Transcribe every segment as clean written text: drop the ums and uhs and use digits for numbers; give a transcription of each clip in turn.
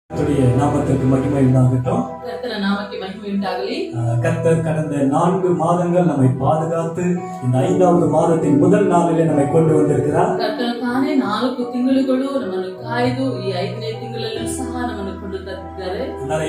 நாமத்திற்கு மகிமை உண்டாகட்டும். கர்த்தர் கடந்த 4 மாதங்கள் நம்மை பாதுகாத்து இந்த 5வது மாதத்தின் முதல் நாளிலே நம்மை கொண்டு வந்திருக்கிறார். ಕರ್ತನು ತಾನೇ 4 ತಿಂಗಳುಗಳು ನಮ್ಮನ್ನು ಕಾಯ್ದು ಈ 5ನೇ ತಿಂಗಳಲ್ಲೂ ಸಹ ನಮ್ಮನ್ನು ಕೊಂಡು ತಂದಿದ್ದಾರೆ.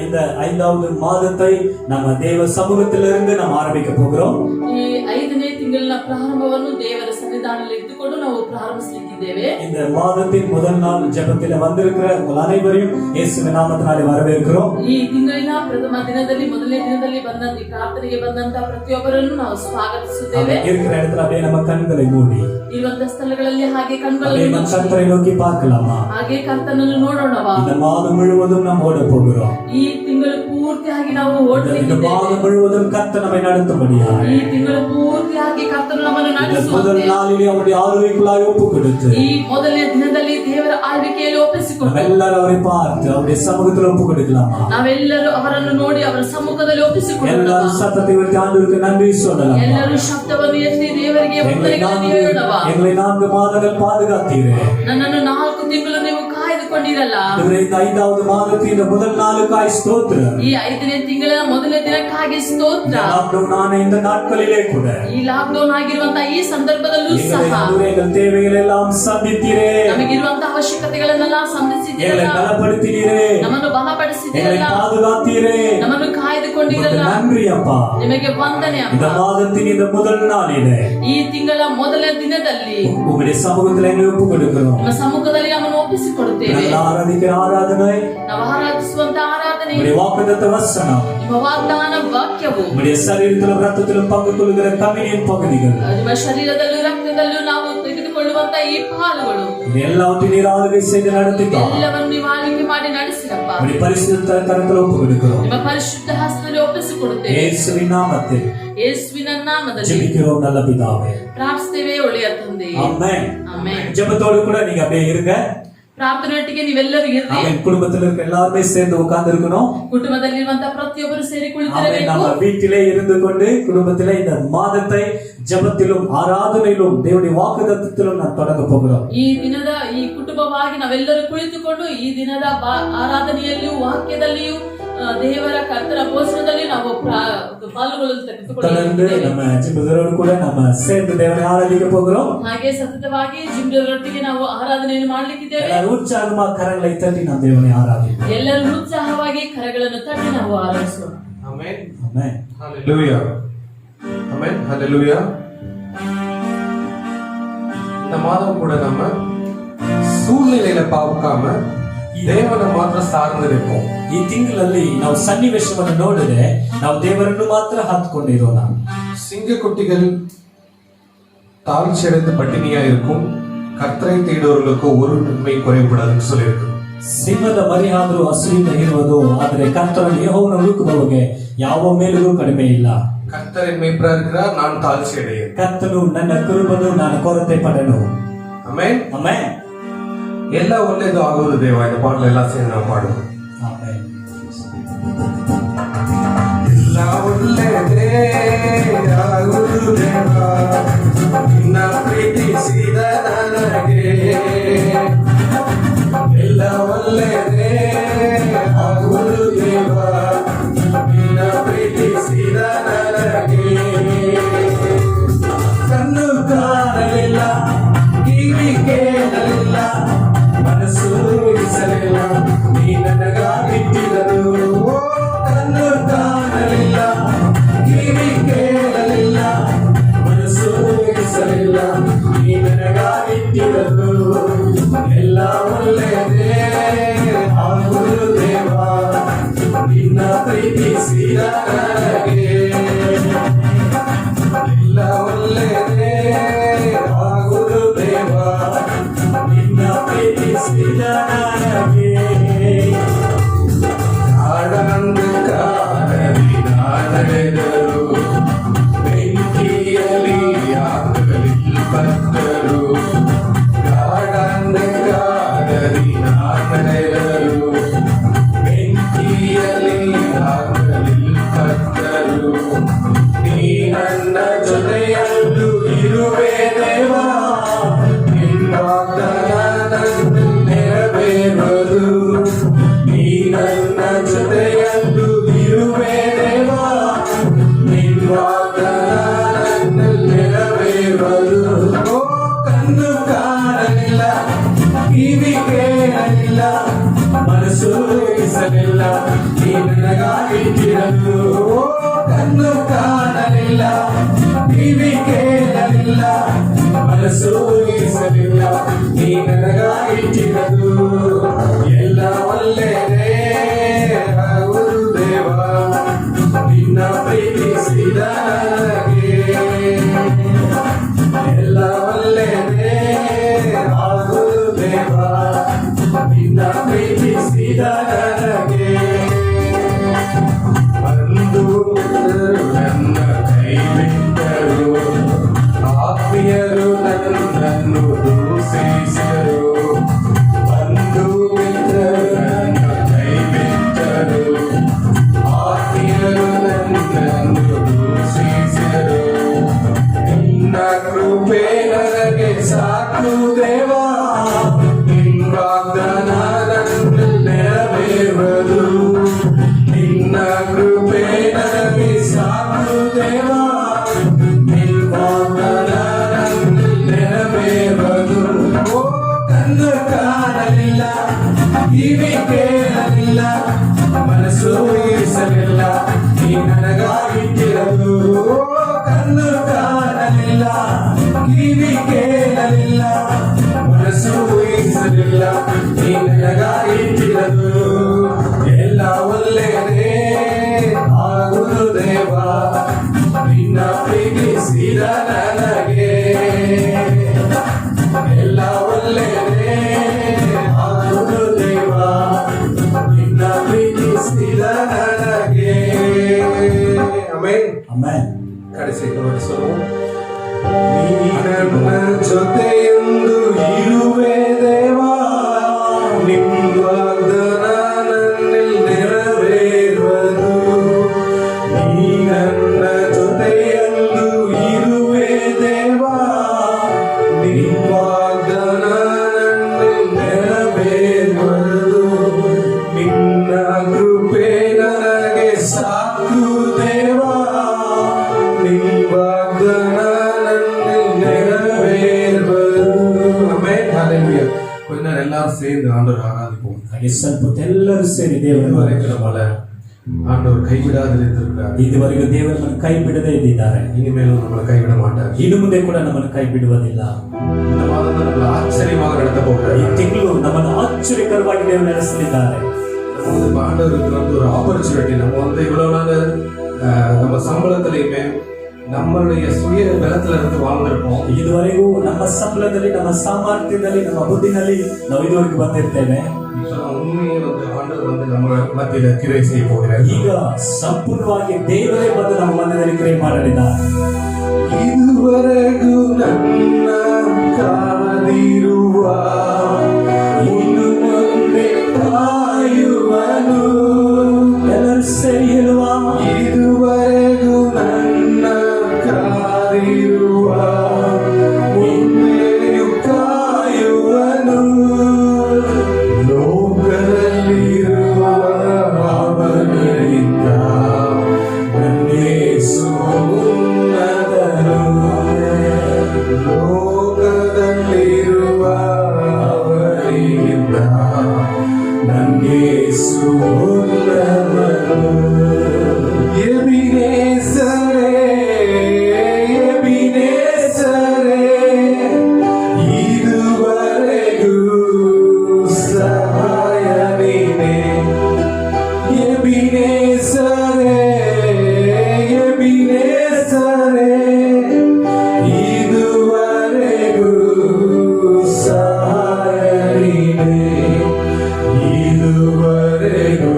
இந்த 5வது மாதத்தை நம்ம தேவ சமூகத்திலிருந்து நாம் ஆரம்பிக்க போகிறோம். ಈ 5ನೇ ತಿಂಗಳಿನ ಪ್ರಾರಂಭವನ್ನು ದೇವರ ಸನ್ನಿಧಾನದಲ್ಲಿ ಇಟ್ಟುಕೊಂಡು ನಾವು ಪ್ರಾರಂಭಿಸಲಿದ್ದೇವೆ. இந்த மாதத்தின் முதல் நாள் ஜெபத்தில் வந்திருக்கிற உங்கள் அனைவரையும் இயேசுவின் நாமத்தினாலே வரவேற்கிறோம். ಈ ತಿಂಗಳಿನ ಪ್ರಥಮ ದಿನದಲ್ಲಿ ಮೊದಲನೇ ದಿನದಲ್ಲಿ ಬಂದಂತ ಪ್ರಾರ್ಥನೆಗೆ ಬಂದಂತ ಪ್ರತಿಯೊಬ್ಬರನ್ನು ನಾವು ಸ್ವಾಗತಿಸುತ್ತೇವೆ. இருக்கிற இடத்துல அப்படியே நம்ம கண்களை மூடி ಇರುವಂತ ಸ್ಥಳಗಳಲ್ಲಿ ಹಾಗೆ ಕಣ್ಣುಗಳನ್ನು கர்த்தரை நோக்கி பார்க்கலாமா? ಹಾಗೆ ಕರ್ತನನ್ನು ನೋಡೋಣವಾ? இந்த மாதம் முழுவதும் நாம் ஓட போகிறோம். ಈ ತಿಂಗಳು ಪೂರ್ತಿಯಾಗಿ ನಾವು ಓಡಲಿದ್ದೇವೆ. இந்த மாதம் முழுவதும் கர்த்தர் நம்மை நடத்தும்படியாக ಈ ತಿಂಗಳು ಪೂರ್ತಿಯಾಗಿ ಕರ್ತನು ನಮ್ಮನ್ನು ನಡೆಸುವಂತೆ முதல் நாளிலே அவருடைய ஆளுகைக்குள்ளாய் ஒப்புக்கொடுத்து ಈ ಮೊದಲನೇ ದಿನದಲ್ಲಿ ದೇವರ ಆಳ್ವಿಕೆಯಲ್ಲಿ ಒಪ್ಪಿಸಿಕೊಂಡು ನಾವೆಲ್ಲರೂ ಅವரை பார்த்து அவருடைய சமூகத்தில் ஒப்புக்கொடுக்கலாமா? ನಾವೆಲ್ಲರೂ ಅವರನ್ನು ನೋಡಿ ಅವರ ಸಮ್ಮುಖದಲ್ಲಿ ಒಪ್ಪಿಸಿಕೊಳ್ಳೋಣ. ಎಲ್ಲರೂ ಸತ್ತத்தை வைத்து ஆண்டவருக்கு நன்றி சொல்லலாம். ಎಲ್ಲರೂ ಶಬ್ದವನ್ನು ಎತ್ತಿ ದೇವರಿಗೆ ವಂದನೆಗಳನ್ನು ಹೇಳೋಣ. எங்களை 4 மாதங்கள் பாதுகாத்தீரே. ನನ್ನನ್ನು 4 ತಿಂಗಳು ನೀವು ಕಾಯ್ದುಕೊಂಡಿರಲ್ಲ. இந்த 5வது மாதத்தின் முதல் நாளுக்காய் ஸ்தோத்திரம். ಈ 5ನೇ ತಿಂಗಳ ಮೊದಲನೇ ದಿನಕ್ಕಾಗಿ ಸ್ತೋತ್ರ. ಲಾಕ್ಡೌನ್ ಆன இந்த நாட்களிலே கூட ಈ ಲಾಕ್ಡೌನ್ ಆಗಿರುವಂತ ಈ ಸಂದರ್ಭದಲ್ಲೂ ಸಹ எங்கள் தேவைகளெல்லாம் சந்தித்தீரே. ನಮಗಿರುವಂತ ಅವಶ್ಯಕತೆಗಳನ್ನೆಲ್ಲ ಸಂಧಿಸಿದ್ದೀರಲ್ಲ. எங்களை பலப்படுத்தினீரே. ನಮ್ಮನ್ನು ಬಲಪಡಿಸಿದ್ದೀರಲ್ಲ. எங்களை பாதுகாத்தீரே. ನಮ್ಮನ್ನು ಕಾಯ್ದುಕೊಂಡಿರಲ್ಲ. நன்றி அப்பா. ನಿಮಗೆ ವಂದನೆ ಅಪ್ಪ. இந்த மாதத்தின் இந்த முதல் நாளிலே ಈ ತಿಂಗಳ ಮೊದಲನೇ ದಿನದಲ್ಲಿ உம்முடைய சமூகத்தில் எங்களை ஒப்புக்கொடுக்கிறோம். ನಿಮ್ಮ ಸಮ್ಮುಖದಲ್ಲಿ ನಮ್ಮನ್ನು ಒಪ್ಪಿಸಿಕೊಡುತ್ತೇವೆ. ஆராதிக்கிற ஆராதனை, ನಾವು ಆರಾಧಿಸುವಂತ ಆರಾಧನೆ, உம்முடைய வாக்குத்தத்த வசனம், ನಿಮ್ಮ ವಾಗ್ದಾನ ವಾಕ್ಯವು, உம்முடைய சரீரத்திலும் ரத்தத்திலும் பங்கு கொள்கிற கம்யூனியன் பகுதிகள், ನಿಮ್ಮ ಶರೀರದಲ್ಲೂ ರಕ್ತದಲ್ಲೂ ನಾವು ತೆಗೆದುಕೊಳ್ಳುವಂತ ಈ ಪಾಲುಗಳು எல்லாவற்றையும் நீர் ஆளுகை செய்து நடத்திட்டோம். ಎಲ್ಲವನ್ನು ನೀವು ಆಳ್ವಿಕೆ ಮಾಡಿ ನಡೆಸಿರಪ್ಪ. உம்முடைய பரிசுத்த கரத்தில் ஒப்புக்கொடுக்கிறோம். ನಿಮ್ಮ ಪರಿಶುದ್ಧ ಹಸ್ತದಲ್ಲಿ ಒಪ್ಪಿಸಿಕೊಡುತ್ತೇವೆ. இயேசுவின் நாமத்தில் ಯೇಸುವಿನ ನಾಮದಲ್ಲಿ ஜெபிக்கிறோம் நல்ல பிதாவே. ಪ್ರಾರ್ಥಿಸುತ್ತೇವೆ ಒಳ್ಳೆಯ ತಂದೆಯೇ. ஆமென். ಆಮೆನ್. ஜெபத்தோடு கூட நீங்க அப்படியே இருங்க. ಪ್ರಾರ್ಥನೆಯೊಟ್ಟಿಗೆ ನೀವೆಲ್ಲರೂ ಇರ್ರಿ. ஆமென். குடும்பத்தில் இருக்க எல்லாரும் சேர்ந்து உட்கார்ந்து இருக்கணும். ಕುಟುಂಬದಲ್ಲಿರುವಂತ ಪ್ರತಿಯೊಬ್ಬರು ಸೇರಿ ஆமென். ಕುಳಿತಿರಬೇಕು. நம்ம வீட்டிலே இருந்து கொண்டு குடும்பத்திலே இந்த மாதத்தை ஜெபத்திலும் ஆராதனையிலும் தேவனுடைய வாக்குத்தத்தத்திலும் நாம் தொடங்க போகிறோம். ಈ ದಿನದ ಈ ಕುಟುಂಬವಾಗಿ ನಾವೆಲ್ಲರೂ ಕುಳಿತುಕೊಂಡು ಈ ದಿನದ ಆರಾಧನೆಯಲ್ಲಿಯೂ ವಾಕ್ಯದಲ್ಲಿಯೂ ದೇವರ ಕರ್ತನ ಭೋಜನದಲ್ಲಿ ನಾವು ಪಾಲ್ಗೊಳ್ಳಲು ತೆಗೆದುಕೊಳ್ಳುತ್ತೇವೆ. நம்ம ஜெபத்தோடு கூட நம்ம சேர்ந்து தேவனை ஆராதிக்க போகிறோம். ಹಾಗೆ ಸತತವಾಗಿ ಜಿಮ್ರೊಟ್ಟಿಗೆ ನಾವು ಆರಾಧನೆಯನ್ನು ಮಾಡಲಿಕ್ಕಿದ್ದೇವೆ. எல்லாரும் உற்சாகமா கரங்களை தட்டி நாம் தேவனை ஆராதிப்போம். ಎಲ್ಲರೂ ಉತ್ಸಾಹವಾಗಿ ಕರಗಳನ್ನು ತಟ್ಟಿ ನಾವು ಆರಾಧಿಸೋಣ. ஆமென். ஆமென். ஹalleluya. ஆமென். ஹalleluya. இந்த மாதம் கூட நம்ம சூழ்நிலையில பார்க்காம ದೇವರ ಮಾತ್ರ ಸಾರ್ದಿರಬೇಕು. ಈ ತಿಂಗಳಲ್ಲಿ ನಾವು ಸನ್ನಿವೇಶವನ್ನು ನೋಡದೆ ನಾವು ದೇವರನ್ನು ಮಾತ್ರ ಹತ್ಕೊಂಡಿರೋಣ. சிங்கக்குட்டிகள் தாழ்ச்சியடைந்து பட்டினியா இருக்கும், கர்த்தரை தேடுவர்களுக்கு ஒரு நன்மை குறைபடாதுன்னு சொல்லியிருக்கு. ಸಿಂಹದ ಮರಿಯಾದರೂ ಹಸುವಿಂದ ಇರುವುದು, ಆದರೆ ಕರ್ತರನ್ನು ಯೆಹೋವನ ಹುಡುಕುವವರಿಗೆ ಯಾವ ಮೇಲೂ ಕಡಿಮೆ ಇಲ್ಲ. கர்த்தர் என் மேய்ப்பரா இருக்கிறார், நான் தாழ்ச்சி அடையேன். ಕರ್ತನು ನನ್ನ ಕುರುಬನು, ನಾನು ಕೊರತೆ ಪಡನು. ಆಮೆನ್. ಆಮೆನ್. ಎಲ್ಲ ಒಳ್ಳೇದು ಆಗುವುದು ದೇವ. இந்த பாடல எல்லாம் சேர்ந்து ನಾವು ಮಾಡುவோம். ಆಮೆನ್. ಎಲ್ಲ ಒಳ್ಳೆಯದೇ ಆಗುವುದು ದೇವ, ನಿನ್ನ ಪ್ರೀತಿಸಿದ ನನಗೆ. ಎಲ್ಲ ಒಳ್ಳೆಯದೇ ಆಗುವುದು ದೇವ, ನಿನ್ನ ಪ್ರೀತಿಸಿದ ನನಗೆ. ಕಣ್ಣು ಕಾಣಲಿಲ್ಲ, ಕಿವಿ ಕೇಳಲಿಲ್ಲ, ಮನಸ್ಸು ಇಸಲಿಲ್ಲ, ನೀ ನನಗಾಗಿಟ್ಟಿದರು. ಕಣ್ಣು ಕಾಣಲಿಲ್ಲ, ಕಿವಿ ಕೇಳಲಿಲ್ಲ, ಮನಸ್ಸು ಇಸಲಿಲ್ಲ, ನೀ ನನಗಾಗಿಟ್ಟಿದರು. ಎಲ್ಲ ಒಳ್ಳೆಯದೇ ಆಗುವುದು ದೇವ, ನಿನ್ನ ಪ್ರೀತಿಸಿದ ನನಗೆ. ಎಲ್ಲ ಒಳ್ಳೆಯದೇ ಆಗುವುದು ದೇವ, ನಿನ್ನ ಪ್ರೀತಿಸಿದ ನನಗೆ. ಕಾಡಂಧಕಾರದಲ್ಲಿ ನಡೆದರು, ಬೆಂಕಿಯಲ್ಲಿ ಆಗಲಿಲ್ಲ ಭಕ್ತರು. ಕಾಡಂಧಕಾರದಲ್ಲಿ ನಡೆದರು, ಬೆಂಕಿಯಲ್ಲಿ ಆಗಲಿಲ್ಲ ಭಕ್ತರು. ಮನಸ್ಸು ಇಸಲಿಲ್ಲ ನೀ ನನಗಾಗಿಟ್ಟಿರಲು ಕಣ್ಣು ಕಾಣಲಿಲ್ಲ ಕಿವಿ ಕೇಳಲಿಲ್ಲ ಮನಸ್ಸು ಇಸಲಿಲ್ಲ ನೀ ನನಗಾಗಿಟ್ಟಿರಲು ಎಲ್ಲ ಒಳ್ಳೆಯದೇ ಗುರುದೇವ ನಿನ್ನ ಪ್ರೀತಿಸಿದ ನನಗೆ ಎಲ್ಲ ಒಳ್ಳೆಯದೇ ಗುರುದೇವ ನಿನ್ನ ಪ್ರೀತಿಸಿದ ನನಗೆ ಬಂದು ನನ್ನ ಕೈ ಬಿಟ್ಟರು ಆತ್ಮೀಯರು ನನ್ನನ್ನು ದೂಷಿಸಿದರು ಬಂದು ನನ್ನ ಕೈ ಬಿಟ್ಟರು ಆತ್ಮೀಯರು ನನ್ನನ್ನು ದೂಷಿಸಿದರು ನಿನ್ನ ಕೃಪೆ ನನಗೆ ಸಾಕು ದೇವಾ ನಿನ್ನ ವಾಗ್ದಾನ ನನ್ನ ನೆರವೇರುವುದು ನಿನ್ನ ಕೃಪೆ ನನಗೆ ಸಾಕು ದೇವಾ ನಿನ್ನ ವಾಗ್ದಾನ ನನ್ನ ನೆರವೇರುವುದು ಓ ಕಣ್ಣು ಕಾಣಲಿಲ್ಲ ಕಿವಿ ಕೇಳಲಿಲ್ಲ ಮನಸ್ಸು ಇಸಲಿಲ್ಲ ನೀ ನನಗಾಗಿಟ್ಟಿರಲು ಕಣ್ಣು ಕಾಣಲಿಲ್ಲ ಕಿವಿ ಕೇಳಲಿಲ್ಲ ಮನಸ್ಸು ಇಸಲಿಲ್ಲ ನೀ ನನಗಾಗಿಟ್ಟಿರಲು ಎಲ್ಲ ಒಳ್ಳೆಯದೇ ಗುರುದೇವ ನಿನ್ನ ಪ್ರೀತಿಸಿದ ನನಗೆ ಎಲ್ಲ ಒಳ್ಳೆಯದೇ ಗುರುದೇವ ನಿನ್ನ ಪ್ರೀತಿಸಿದ ನನಗೆ ಆಮೆನ್ ಆಮೆನ್ ಕಡೆಸಿ ಗಮನಿಸಲು ನೀ ನನ್ನ ಜೊತೆಯೆಂದು ಇರುವೆ ದೇವಾ ನಿನ್ನ ವಾಗ್ದಾನ ನನ್ನಲ್ಲಿ ನೆರವೇರುವುದು ನೀ ನನ್ನ ಜೊತೆಯೆಂದು ಇರುವೆ ದೇವಾ ನಿನ್ನ ವಾಗ್ದಾನ ನನ್ನಲ್ಲಿ ನೆರವೇರುವುದು ನಿನ್ನ ಕೃಪೆ ನನಗೆ ಸಾಕು ದೇವಾ ನಿನ್ನ ವಾಗ್ದಾನ ನನ್ನಲ್ಲಿ ನೆರವೇರುವುದು ಆಮೆನ್ ಹಲ್ಲೆಲೂಯಾ கொஞ்ச நேரம் எல்லாரும் சேர்ந்து ஆண்டவர் ஆராதிப்போம் ಸ್ವಲ್ಪ ಎಲ್ಲರೂ ಸೇರಿ ದೇವರ நம்மள ஆண்டவர் கைவிடாது இருந்திருக்கிறார் ಇದುವರೆಗೂ ದೇವರು ನಮ್ಮನ್ನು ಕೈ ಬಿಡದೇ ಇದ್ದಾರೆ ಇನಿಮೇಲೂ ನಮ್ಮನ್ನು ಕೈ ಬಿಡ ಮಾட்டார் ಇನ್ನು ಮುಂದೆ ಕೂಡ ನಮ್ಮನ್ನು ಕೈ ಬಿಡುವುದಿಲ್ಲ இந்த மாதம் நம்மள ஆச்சரியமாக நடத்த போகிறார் ಈ ತಿಂಗಳು ನಮ್ಮನ್ನು ಆಶ್ಚರ್ಯಕರವಾಗಿ ದೇವರು ನಡೆಸಲಿದ್ದಾರೆ நம்ம ஆண்டவருக்கு வந்து ஒரு ஆப்பர்ச்சுனிட்டி நம்ம வந்து இவ்வளவு நாள் நம்ம சம்பளத்திலேயுமே நம்மளுடைய சுய பலத்துல இருந்து வாழ்ந்திருப்போம் ಇದುವರೆಗೂ ನಮ್ಮ ಸಂಬಳದಲ್ಲಿ ನಮ್ಮ ಸಾಮರ್ಥ್ಯದಲ್ಲಿ ನಮ್ಮ ಬುದ್ಧಿನಲ್ಲಿ ನಾವು ಇದುವರೆಗೂ ಬಂದಿರ್ತೇವೆ ಉண்மையை வந்து ஆண்டவர் வந்து நம்ம மத்தியில கிரியை செய்ய போகிறார் ಈಗ ಸಂಪೂರ್ಣವಾಗಿ ದೇವರೇ ಬಂದು ನಮ್ಮ ಮಧ್ಯದಲ್ಲಿ ಕ್ರಿಯೆ ಮಾಡಲಿದ್ದಾರೆ ಇದುವರೆಗೂ ನನ್ನ ಕಾದಿರುವ ಇನ್ನು ಮುಂದೆ ಕಾಯುವನು ಎಲ್ಲರೂ ಸೇರಿ ಹೇಳುವ ಇದುವರೆಗೂ ನನ್ನ ಕಾದಿರುವ ಮುಂದೆಯೂ ಕಾಯುವನು ಲೋಕದಲ್ಲಿರುವ ಅವನಿಂದ ನನ್ನೇಸು ಉನ್ನತನು ಲೋಕದಲ್ಲಿರುವ ಅವನಿಂದ ನನ್ನೇಸು ಉನ್ನತನು ಎಬಿನೇಸರೇ ಎಬಿನೇಸರೇ ಇದುವರೆಗೂ ಸಹಾಯ ನೀನೇ ಎಬಿನೇಸರೇ ಎಬಿನೇಸರೇ ಇದುವರೆಗೂ ಸಹಾಯ ನೀನೇ ಇದುವರೆಗೂ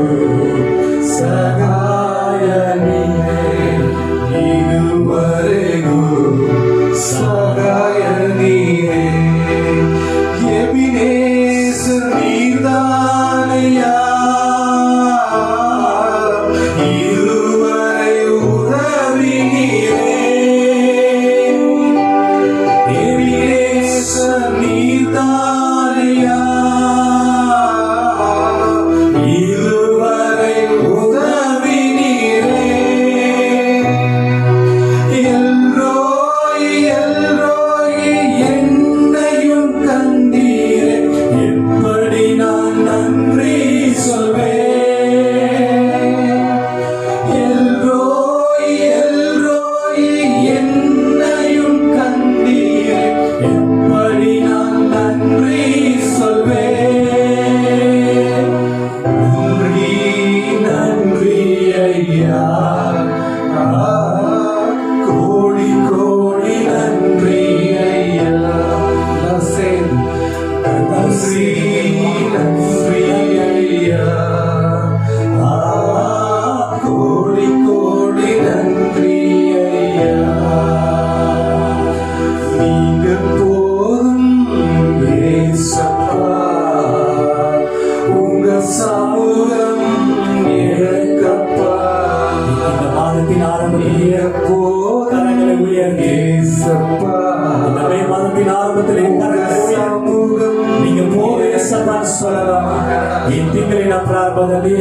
ಇಂದಿನ ಪ್ರಾರಂಭದಲ್ಲಿ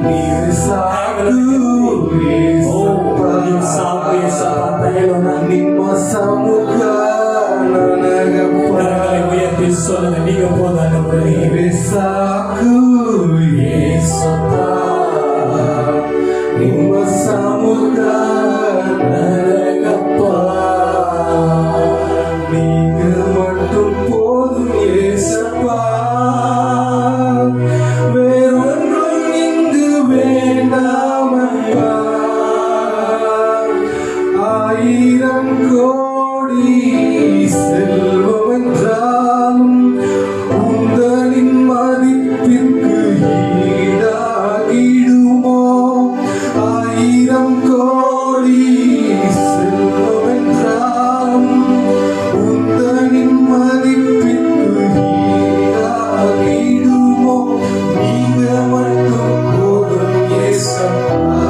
ನೀರು ಸಾಕು ಸಾಕು ಯೇಸಪ್ಪ ಅಂತ ಹೇಳೋಣ. ನಿಮ್ಮ ಸಮ್ಮುಖ ನನಗಪ್ಪ கரங்களை உயர்த்தி சொல்லுங்க, நீங்க போதும் ஆண்டவரே. ನೀವೇ ಸಾಕು ಯೇಸಪ್ಪ ನಿಮ್ಮ ಸಮ್ಮುಖ ನನಗಪ್ಪ நீங்க மட்டும் போதும் ஏசப்பா வேறொன்றும் இங்கு வேண்டாமப்பா ஆயிரம் கோடி செல்வம் என்றாலும் உந்தனின் மதிப்பிற்கு ஈடாகிடுமோ ஆயிரம் கோடி செல்வம் என்றாலும் உந்தனின் மதிப்பிற்கு ஈடாகிடுமோ நீங்க மட்டும் போதும் ஏசப்பா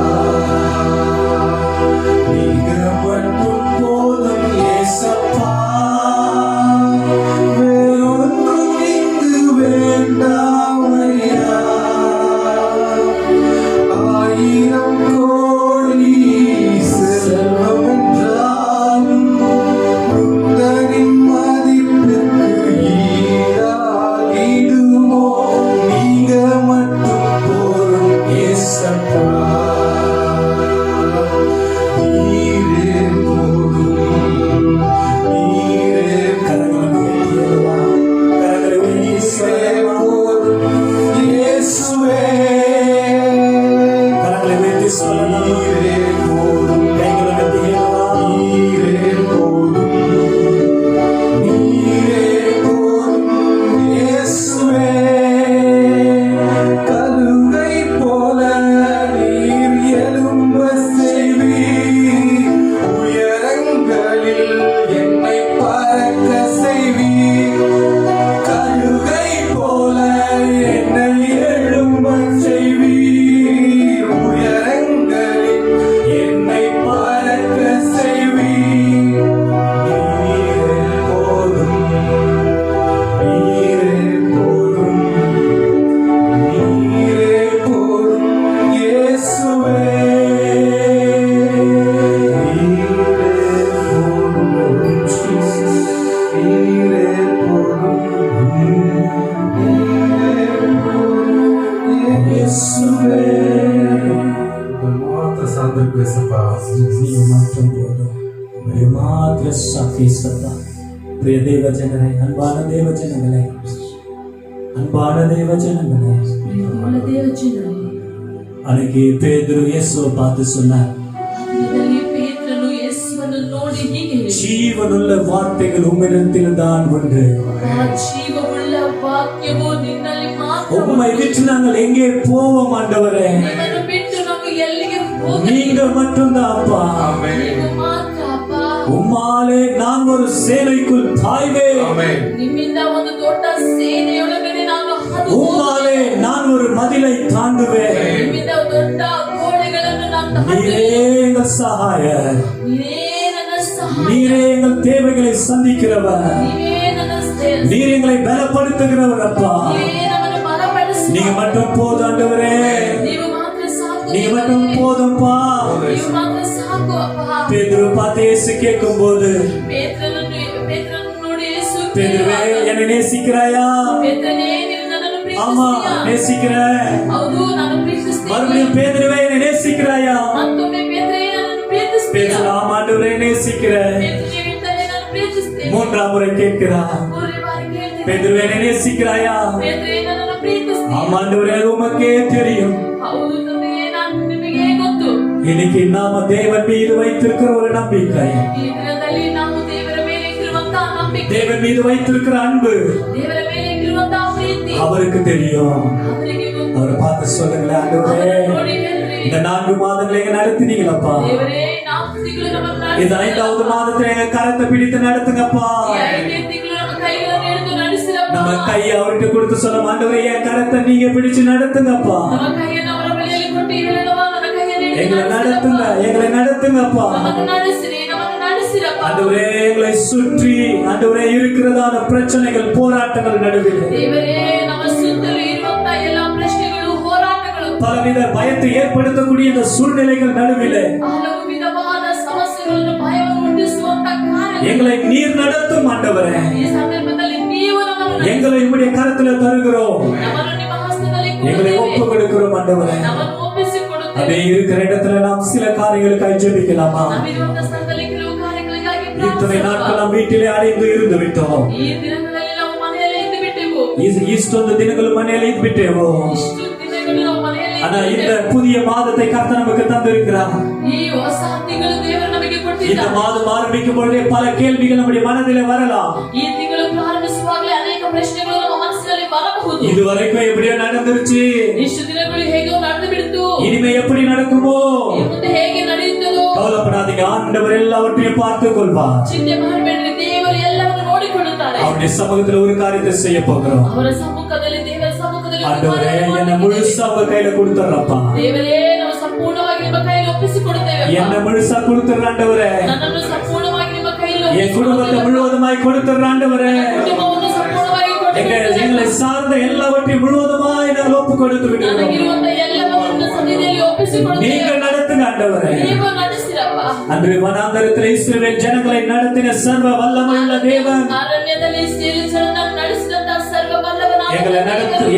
நீங்க மட்டும் போதும் ஏசப்பா வேறொன்றும் இங்கு வேண்டாமையா ஆயிரம் கோடி செல்வம் என்றாலும் உந்தனின் மதிப்பிற்கு ஈடாகிடுமோ நீங்க மட்டும் போதும் ஏசப்பா நீரே போதும் நீரே கரங்களை உயர்த்தி எழுவா. கரங்களை உயர்த்தி சொல்லுங்க. இயேசுவே கரங்களை உயர்த்தி சொல்லணும். நீரே போதும் கைகளை உயர்த்தி எழுவா. நீரே போதும் நீரே போதும் இயேசுவே கழுகை போல நீர் எழும்ப செய்வீர் உயரங்களில் என்னை பறக்க செய்வீர் கழுகை போல என்னை எழும்ப செய்வீர் உயரங்களில் என்னை பறக்க செய்வீர் நீரே போதும் நீரே போதும் நீரே போதும் இயேசுவே நீரே போதும் ஜீசஸ் நீரே போதும் நீரே போதும் இயேசுவே மாத்திர சாந்தர் பேசப்பா ನೀವು ಮಾತ್ರ ಬೋದು, ನೀವು ಮಾತ್ರ ಸಾಕು ಯೇಸಪ್ಪ. ಪ್ರಿಯ ದೇವ ಜನರೇ, ಅನ್பான ದೇವ ಜನಗಳೇ, ಅನ್பான ದೇವ ಜನಗಳೇ, ಪ್ರೀತಿಯುಳ್ಳ ದೇವಜನರೇ, ಅದಕ್ಕೆ ಪೇದ್ರು ಯೇಸು பார்த்து சொன்னார், ಆತನಲ್ಲಿ ಪೇತ್ರನು ಯೇಸುವನ್ನು ನೋಡಿ ಹೀಗೆ ಹೇಳಿದನು, ஜீவனுள்ள வார்த்தைகள் உம்மிடத்தில் தான் உண்டு. ಆ ಜೀವವುಳ್ಳ ವಾಕ್ಯವು ನಿನ್ನಲ್ಲಿ ಮಾತ್ರ உம்மை விட்டு நாங்கள் எங்கே போவோம் ஆண்டவரே? ನಿಮ್ಮನ್ನು ಬಿಟ್ಟು ನಾವು ಎಲ್ಲಿಗೆ ಹೋಗಲಿ? நீங்க மட்டும்தான் அப்பா. ನೀವು ಮಾತ್ರ ಅಪ್ಪ. உம்மாலே நான் ஒரு சேனைக்குள் பாய்வேன். ನಿಮ್ಮಿಂದ ಒಂದು ದೊಡ್ಡ ಸೇನೆಯೊಳಗಡೆ ನಾನು ಹಾದು உம்மாலே நான் ஒரு மதிலை தாண்டுவேன். ನಿಮ್ಮಿಂದ ದೊಡ್ಡ ಗೋಡೆಗಳನ್ನು ನಾನು நீரே ದಾಟುವೆನು. எங்கள் சகாயர், ನೀವೇ ನನ್ನ ಸಹಾಯ, நீரே எங்கள் தேவைகளை சந்திக்கிறவர், ನೀವೇ ನನ್ನ ಶ್ರೇಷ್ಠ. நீர் எங்களை பலப்படுத்துகிறவர் அப்பா. ನೀವೇ ನಮ್ಮನ್ನು ಬಲಪಡಿಸುವ. நீங்க மட்டும் போதும் ஆண்டவரே, ನೀವು ಮಾತ್ರ ಸಾಕು நீங்க ದೇವರೇ. மட்டும் போதும்பா. ನೀವು ಮಾತ್ರ ಸಾಕು ಅಪ್ಪ. பேதுரு பார்த்து இயேசு கேட்கும்போது, ಪೇತ್ರನನ್ನು ನೋಡಿ ಯೇಸು பேதுருவே என்னை நேசிக்கிறாயா? ಪೇತ್ರನೇ, ನೀನು ನನ್ನನ್ನು ஆமா ಪ್ರೀತಿಸುತ್ತೀಯಾ? நேசிக்கிறேன். ಹೌದು, ನಾನು ಪ್ರೀತಿಸುತ್ತೇನೆ. மறுபடியும் பேதுருவே என்னை நேசிக்கிறாயா? ಮತ್ತೊಮ್ಮೆ ಪೇತ್ರನೇ, ನನ್ನನ್ನು ಪ್ರೀತಿಸುತ್ತೀಯಾ? பேதுரு ஆமா ஆண்டவரே நேசிக்கிறேன். ಪೇತ್ರನೇ ಹೇಳ್ತಾನೆ, ನಾನು ಪ್ರೀತಿಸುತ್ತೇನೆ. மூன்றாம் முறை கேட்கிறார், ಮೂರನೇ ಬಾರಿ ಕೇಳ್ತೀನಿ, பேதுருவே என்னை நேசிக்கிறாயா? ಪೇತ್ರನೇ, ನನ್ನನ್ನು ಪ್ರೀತಿಸುತ್ತೀಯಾ? ஆமா ஆண்டவரே அது உமக்கே தெரியும். ಹೌದು ತಂದೆಯೇ, ನಾನು ನಿಮಗೆ ಗೊತ್ತು. இன்னைக்கு நாம தேவன் மீது வைத்திருக்கிற ஒரு நம்பிக்கை, ಈ ದಿನದಲ್ಲಿ ನಾವು ದೇವರ ಮೇಲೆ ಇಟ್ಟಿರುವಂತಹ ನಂಬಿಕೆ, தேவன் மீது வைத்திருக்கிற அன்பு ದೇವರ ಮೇಲೆ ಇಟ್ಟಿರುವಂತಹ ಪ್ರೀತಿ அவருக்கு தெரியும். ಅವರಿಗೆ ಗೊತ್ತು. அவரை பார்த்து சொல்லுங்களேன், ஆண்டவரே ಅವರನ್ನು ನೋಡಿ ಹೇಳ್ರಿ, இந்த 4 மாதங்களை எங்க நடத்தினீங்களப்பா, ದೇವರೇ 4 ತಿಂಗಳು ನಮ್ಮನ್ನು இந்த ನಡೆಸಿದಪ್ಪ. 5வது மாதத்துல எங்க கரத்தை பிடித்து நடத்துங்கப்பா. ಈ 5ನೇ ತಿಂಗಳು ನಮ್ಮ ಕೈಗಳನ್ನು ಹಿಡಿದು ನಡೆಸಿದಪ್ಪ. நம்ம கையை அவர்கிட்ட கொடுத்து சொல்ல, ஆண்டவரே என் கரத்தை நீங்க பிடிச்சு நடத்துங்கப்பா, ನಮ್ಮ ಕೈಯನ್ನು ಅವರ ಬಳಿಯಲ್ಲಿ ಕೊಟ್ಟು ಹೇಳುವ, ನನ್ನ ಕೈಯನ್ನು ಹಿಡಿದು எங்களை ನಡೆಸಿದಪ್ಪ. நடத்துங்க, எங்களை நடத்துங்கப்பா. ನಮ್ಮನ್ನು ನಡೆಸಿರಿ, ನಮ್ಮನ್ನು ನಡೆಸಿರಪ್ಪ. ஆண்டவரே எங்களை சுற்றி ஆண்டவரே இருக்கிறதான பிரச்சனைகள் போராட்டங்கள் நடுவில் ದೇವರೇ, ನಮ್ಮ ಸುತ್ತಲೂ ಇರುವಂತಹ ಎಲ್ಲಾ ಪ್ರಶ್ನೆಗಳು, பலவித பயத்தை ஏற்படுத்தக்கூடிய இந்த சூழ்நிலைகள் நடுவிலே ಹಲವು ವಿಧವಾದ ಸಮಸ್ಯೆಗಳನ್ನು ಭಯವನ್ನು ಹುಟ್ಟಿಸುವಂತ ಕಾರ್ಯ எங்களை நீர் நடத்தும் ஆண்டவரே. ಈ ಸಂದರ್ಭದಲ್ಲಿ ನೀವು ನಮ್ಮನ್ನು எங்களை உம்முடைய கரத்துல தருகிறோம், ನಮ್ಮನ್ನು ನಿಮ್ಮ ಹಸ್ತದಲ್ಲಿ எங்களை ಕೊಡುತ್ತೇವೆ. ஒப்பு கொடுக்கிறோம் ஆண்டவரே. ನಮ್ಮನ್ನು ಒಪ್ಪಿಸಿಕೊಡುತ್ತೇವೆ. அதே இருக்கிற இடத்துல நாம் சில காரியங்களுக்காக ஜெபிக்கலாமா? ನಮ್ಮಿರುವಂತ ಸ್ಥಳದಲ್ಲಿ ಕೆಲವು ಕಾರ್ಯಗಳಿಗಾಗಿ இத்தனை நாட்கள் ಪ್ರಾರ್ಥಿಸೋಣ. நாம் வீட்டிலே அடைந்து இருந்து விட்டோம். ಈ ದಿನಗಳಲ್ಲಿ ನಾವು ಮನೆಯಲ್ಲೇ ಇದ್ದು ಬಿಟ್ಟೆವು. இಷ್ಟொಂದು ದಿನಗಳು ಮನೆಯಲ್ಲಿ ಇದ್ದು ಬಿಟ್ಟೆವು. ಇಷ್ಟು ದಿನಗಳು ನಾವು ಮನೆಯಲ್ಲೇ ஆனா ಇದ್ದು இந்த ಬಿಟ್ಟೆವು. புதிய மாதத்தை கர்த்தர் நமக்கு தந்திருக்கிறார். ಈ ಹೊಸ ತಿಂಗಳು ದೇವರು ನಮಗೆ இந்த ಕೊಟ್ಟಿದ್ದಾನೆ. மாதம் ஆரம்பிக்கும் பொழுதே பல கேள்விகள் நம்முடைய மனதிலே வரலாம். ಈ ತಿಂಗಳು ಪ್ರಾರಂಭಿಸುವಾಗಲೇ ಅನೇಕ ಪ್ರಶ್ನೆಗಳು ನಮ್ಮ ಮನಸ್ಸಿನಲ್ಲಿ ಬರಬಹುದು. இதுவரைக்கும் எப்படியோ நடந்துருச்சு, ಇಷ್ಟು ದಿನಗಳು ಹೇಗೋ ನಡೆದು ಬಿಡ್ತು, இனிமே எப்படி நடக்குமோ? ಈ ಮುಂದೆ ಹೇಗೆ ನಡೆಯುತ್ತದೋ கவலைப்படாதீங்க, ஆண்டவர் எல்லாவற்றையும் பார்த்துக் கொள்வார். ಚಿಂತೆ ಮಾಡಬೇಡ್ರಿ, ದೇವರು ಎಲ್ಲವನ್ನು ನೋಡಿಕೊಳ್ಳುತ್ತಾರೆ. அவருடைய சமூகத்துல ஒரு காரியத்தை செய்ய போகிறோம். ಅವರ ಸಮ್ಮುಖದಲ್ಲಿ, ದೇವರ ಸಮ್ಮುಖದಲ್ಲಿ ಒಂದು ஆண்டவரே, ಕಾರ್ಯವನ್ನು என்ன ಮಾಡಿದ್ದೇವೆ. முழுசா உங்க கையில கொடுத்துறப்பா. ದೇವರೇ, ನಾವು ಸಂಪೂರ್ಣವಾಗಿ ನಿಮ್ಮ ಕೈಯಲ್ಲಿ ಒಪ್ಪಿಸಿಕೊಡುತ್ತೇವೆ. என்ன முழுசா கொடுத்துற ஆண்டவரே. ನನ್ನನ್ನು ಸಂಪೂರ್ಣವಾಗಿ ನಿಮ್ಮ ಕೈಯಲ್ಲಿ என் குடும்பத்தை முழுவதுமாய் கொடுத்துற ஆண்டவரே. ಕುಟುಂಬವನ್ನು ಸಂಪೂರ್ಣವಾಗಿ எங்களை சார்ந்த எல்லாவற்றையும் முழுவதுமாய் நாங்கள் ஒப்பு கொடுத்து விடுகிறோம். ನನಗಿರುವಂತ ಎಲ್ಲವನ್ನು ಸನ್ನಿಧಿಯಲ್ಲಿ ಒಪ್ಪಿಸಿಕೊಡುತ್ತೇವೆ. நீங்கள் நடத்துங்க ஆண்டவரே. ನೀವು ನಡೆಸಿರಪ್ಪ. அன்று வனாந்தரத்தில் இஸ்ரவேல் ஜனங்களை நடத்தின சர்வ வல்லமையுள்ள தேவன் ಅರಣ್ಯದಲ್ಲಿ ಇಸ್ರಾಯೇಲ್ ಜನರನ್ನು ನಡೆಸಿದಂತ ಸರ್ವ ಬಲ್ಲವನಾದ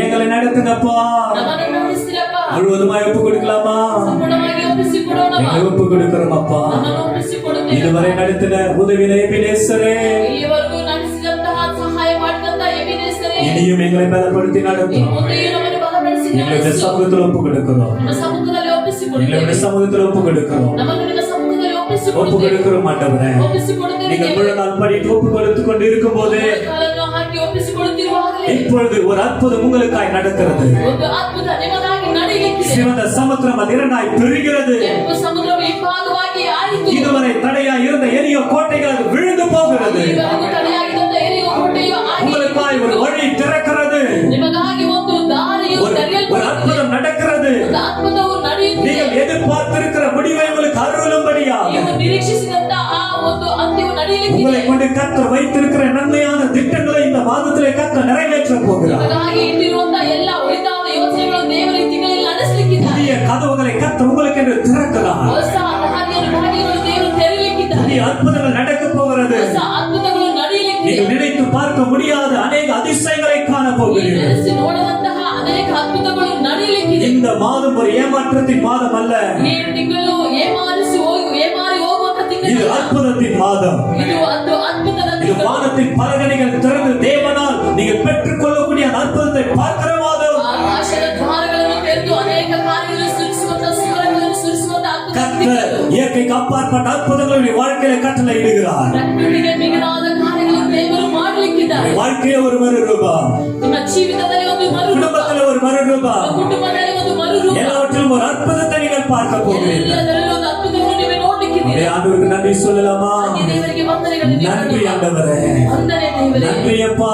எங்களை நடத்துங்கப்பா. ನಮ್ಮನ್ನು ನಡೆಸಿರಪ್ಪ. முழுவதுமாய் ஒப்பு கொடுக்கலாமா? ಸಂಪೂರ್ಣವಾಗಿ ಒಪ್ಪಿಸಿಕೊಡೋಣ. எங்களை ஒப்பு கொடுக்கிறோம் அப்பா. ನಮ್ಮನ್ನು ಒಪ್ಪಿಸಿಕೊಡುತ್ತೇವೆ. இதுவரை நடத்தின உதவியில எபினேசரே, ಈವರೆಗೂ ನಡೆಸಿದಂತಹ ಸಹಾಯ ಮಾಡಿದಂತ ಎಬಿನೇಸರೇ, இனியும் எங்களை பலப்படுத்தி நடத்தும். ಮುಂದೆಯೂ ನಮ್ಮನ್ನು ಬಲಪಡಿಸಿ எங்களுடைய ನಡೆಸು. சமூகத்தில் ஒப்பு கொடுக்கிறோம். ನಿಮ್ಮ ಸಮ್ಮುಖದಲ್ಲಿ ಒಪ್ಪಿಸಿಕೊಡುತ್ತೇವೆ. எங்களுடைய சமூகத்தில் ஒப்பு கொடுக்கிறோம். ನಮ್ಮನ್ನು ನಿಮ್ಮ ಸಮ್ಮುಖದಲ್ಲಿ ஒப்பு ಒಪ್ಪಿಸಿಕೊಡುತ್ತೇವೆ. கொடுக்கிறோம் ஆண்டவரே. ಒಪ್ಪಿಸಿಕೊಡುತ್ತೇವೆ. நீங்கள் முழு நாள் படித்து ஒப்பு கொடுத்து கொண்டு இருக்கும் போது ಕಾಲನ್ನು ಹಾಕಿ ಒಪ್ಪಿಸಿಕೊಡುತ್ತಿರುವಾಗಲೇ இப்பொழுது ஒரு அற்புதம் உங்களுக்காய் நடக்கிறது. ಒಂದು ಅದ್ಭುತ ನಿಮಗಾಗಿ ನಡೆಯಲಿಕ್ಕಿದೆ. சிவந்த சமுத்திரம் அது இரண்டாய் பிரிகிறது. ಕೆಂಪು ಸಮುದ್ರವು ಇಬ್ಬಾಗವಾಗಿ ಆಯಿತು. இதுவரை தடையா இருந்த எளிய கோட்டைகள் அது விழுந்து போகிறது. ಈವರೆಗೂ ತಡೆಯಾಗಿದ್ದಂತ ಎರಿಯುವ ಕೋಟೆಯು ಆಗಿ உங்களுக்காய் ஒரு வழி திறக்கிறது. ನಿಮಗಾಗಿ ಒಂದು ದಾರಿಯು ஒரு ತೆರೆಯಲ್ಪಡುತ್ತದೆ. அற்புதம் நடக்கிறது. ಒಂದು ಅದ್ಭುತವು ನಡೆಯುತ್ತಿದೆ. நீங்கள் எதிர்பார்த்திருக்கிற முடிவை உங்களுக்கு அருளும்படியாக ನೀವು ನಿರೀಕ್ಷಿಸಿದಂತ ಆ ಒಂದು ಅಂತ್ಯವು ನಡೆಯಲಿಕ್ಕಿದೆ. உங்களை கொண்டு கர்த்தர் வைத்திருக்கிற நன்மையான திட்டங்களை இந்த மாதத்திலே கர்த்தர் நிறைவேற்ற போகிறார். ನಿಮಗಾಗಿ ಇಟ್ಟಿರುವಂತ ಎಲ್ಲ ಉಳಿತಾದ ಯೋಚನೆಗಳು ದೇವರ ಈ ತಿಂಗಳಲ್ಲಿ ನಡೆಸಲಿಕ್ಕಿದ್ದಾರೆ. புதிய கதவுகளை கர்த்தர் உங்களுக்கு என்று திறக்கிறார். ಹೊಸ ಬಾಗಿಲುಗಳು ದೇವರು ತೆರೆಯಲಿಕ್ಕಿದ್ದಾರೆ. புதிய அற்புதங்கள் நடக்க போகிறது. ಹೊಸ ಅದ್ಭುತಗಳು ನಡೆಯಲಿಕ್ಕಿದೆ. நீங்கள் நினைத்து பார்க்க முடியாத அநேக அதிசயங்களை காண போகிறீர்கள். ನೆನೆಸಿ ನೋಡದಂತಹ ಅನೇಕ ಅದ್ಭುತಗಳು ನಡೆಯಲಿಕ್ಕಿದೆ. இந்த மாதம் ஒரு ஏமாற்றத்தின் மாதம் அல்ல, ಈ ತಿಂಗಳು ಏಮಾರಿ ಹೋಗುವಂತ இது ತಿಂಗಳು. அற்புதத்தின் மாதம். ಇದು ಒಂದು ಅದ್ಭುತದ இது ತಿಂಗಳು. வானத்தின் பலகணிகள் திறந்து தேவனால் நீங்கள் பெற்றுக்கொள்ளக்கூடிய அந்த அற்புதத்தை பார்க்கிற மாதம். ಆಕಾಶದ ದ್ವಾರಗಳನ್ನು ತೆರೆದು ಅನೇಕ ಕಾರ್ಯಗಳನ್ನು ಸೃಷ್ಟಿಸುವಂತ ಸುರಗಳನ್ನು ಸೃಷ್ಟಿಸುವಂತ ಅದ್ಭುತ கர்த்தர் இயற்கைக்கு அப்பாற்பட்ட அற்புதங்களுடைய வாழ்க்கையில கட்டளை இடுகிறார். ಪ್ರಕೃತಿಗೆ ಮಿಗಿಲಾದ ಕಾರ್ಯಗಳನ್ನು ದೇವರು ಮಾಡಲಿಕ್ಕಿದ್ದಾರೆ. வாழ்க்கையில ஒரு மறுரூபம், ನಿಮ್ಮ ಜೀವಿತದಲ್ಲಿ ಒಂದು ಮರುರೂಪ, குடும்பத்துல ஒரு மறுரூபம், ಕುಟುಂಬದಲ್ಲಿ ಒಂದು ಮರುರೂಪ, எல்லாவற்றிலும் ஒரு அற்புதத்தை நீங்கள் பார்க்க போகிறீர்கள். ಎಲ್ಲದರಲ್ಲೂ ಒಂದು ಅದ್ಭುತವನ್ನು ನೀವು ನೋಡ್ಲಿಕ್ಕಿದ್ದೀರಿ. ஆண்டவருக்கு நன்றி சொல்லலாமா? ಹಾಗೆ ದೇವರಿಗೆ ವಂದನೆಗಳನ್ನು நன்றி ನೀಡೋಣ. ஆண்டவரே, ವಂದನೆ ದೇವರೇ. நன்றி அப்பா.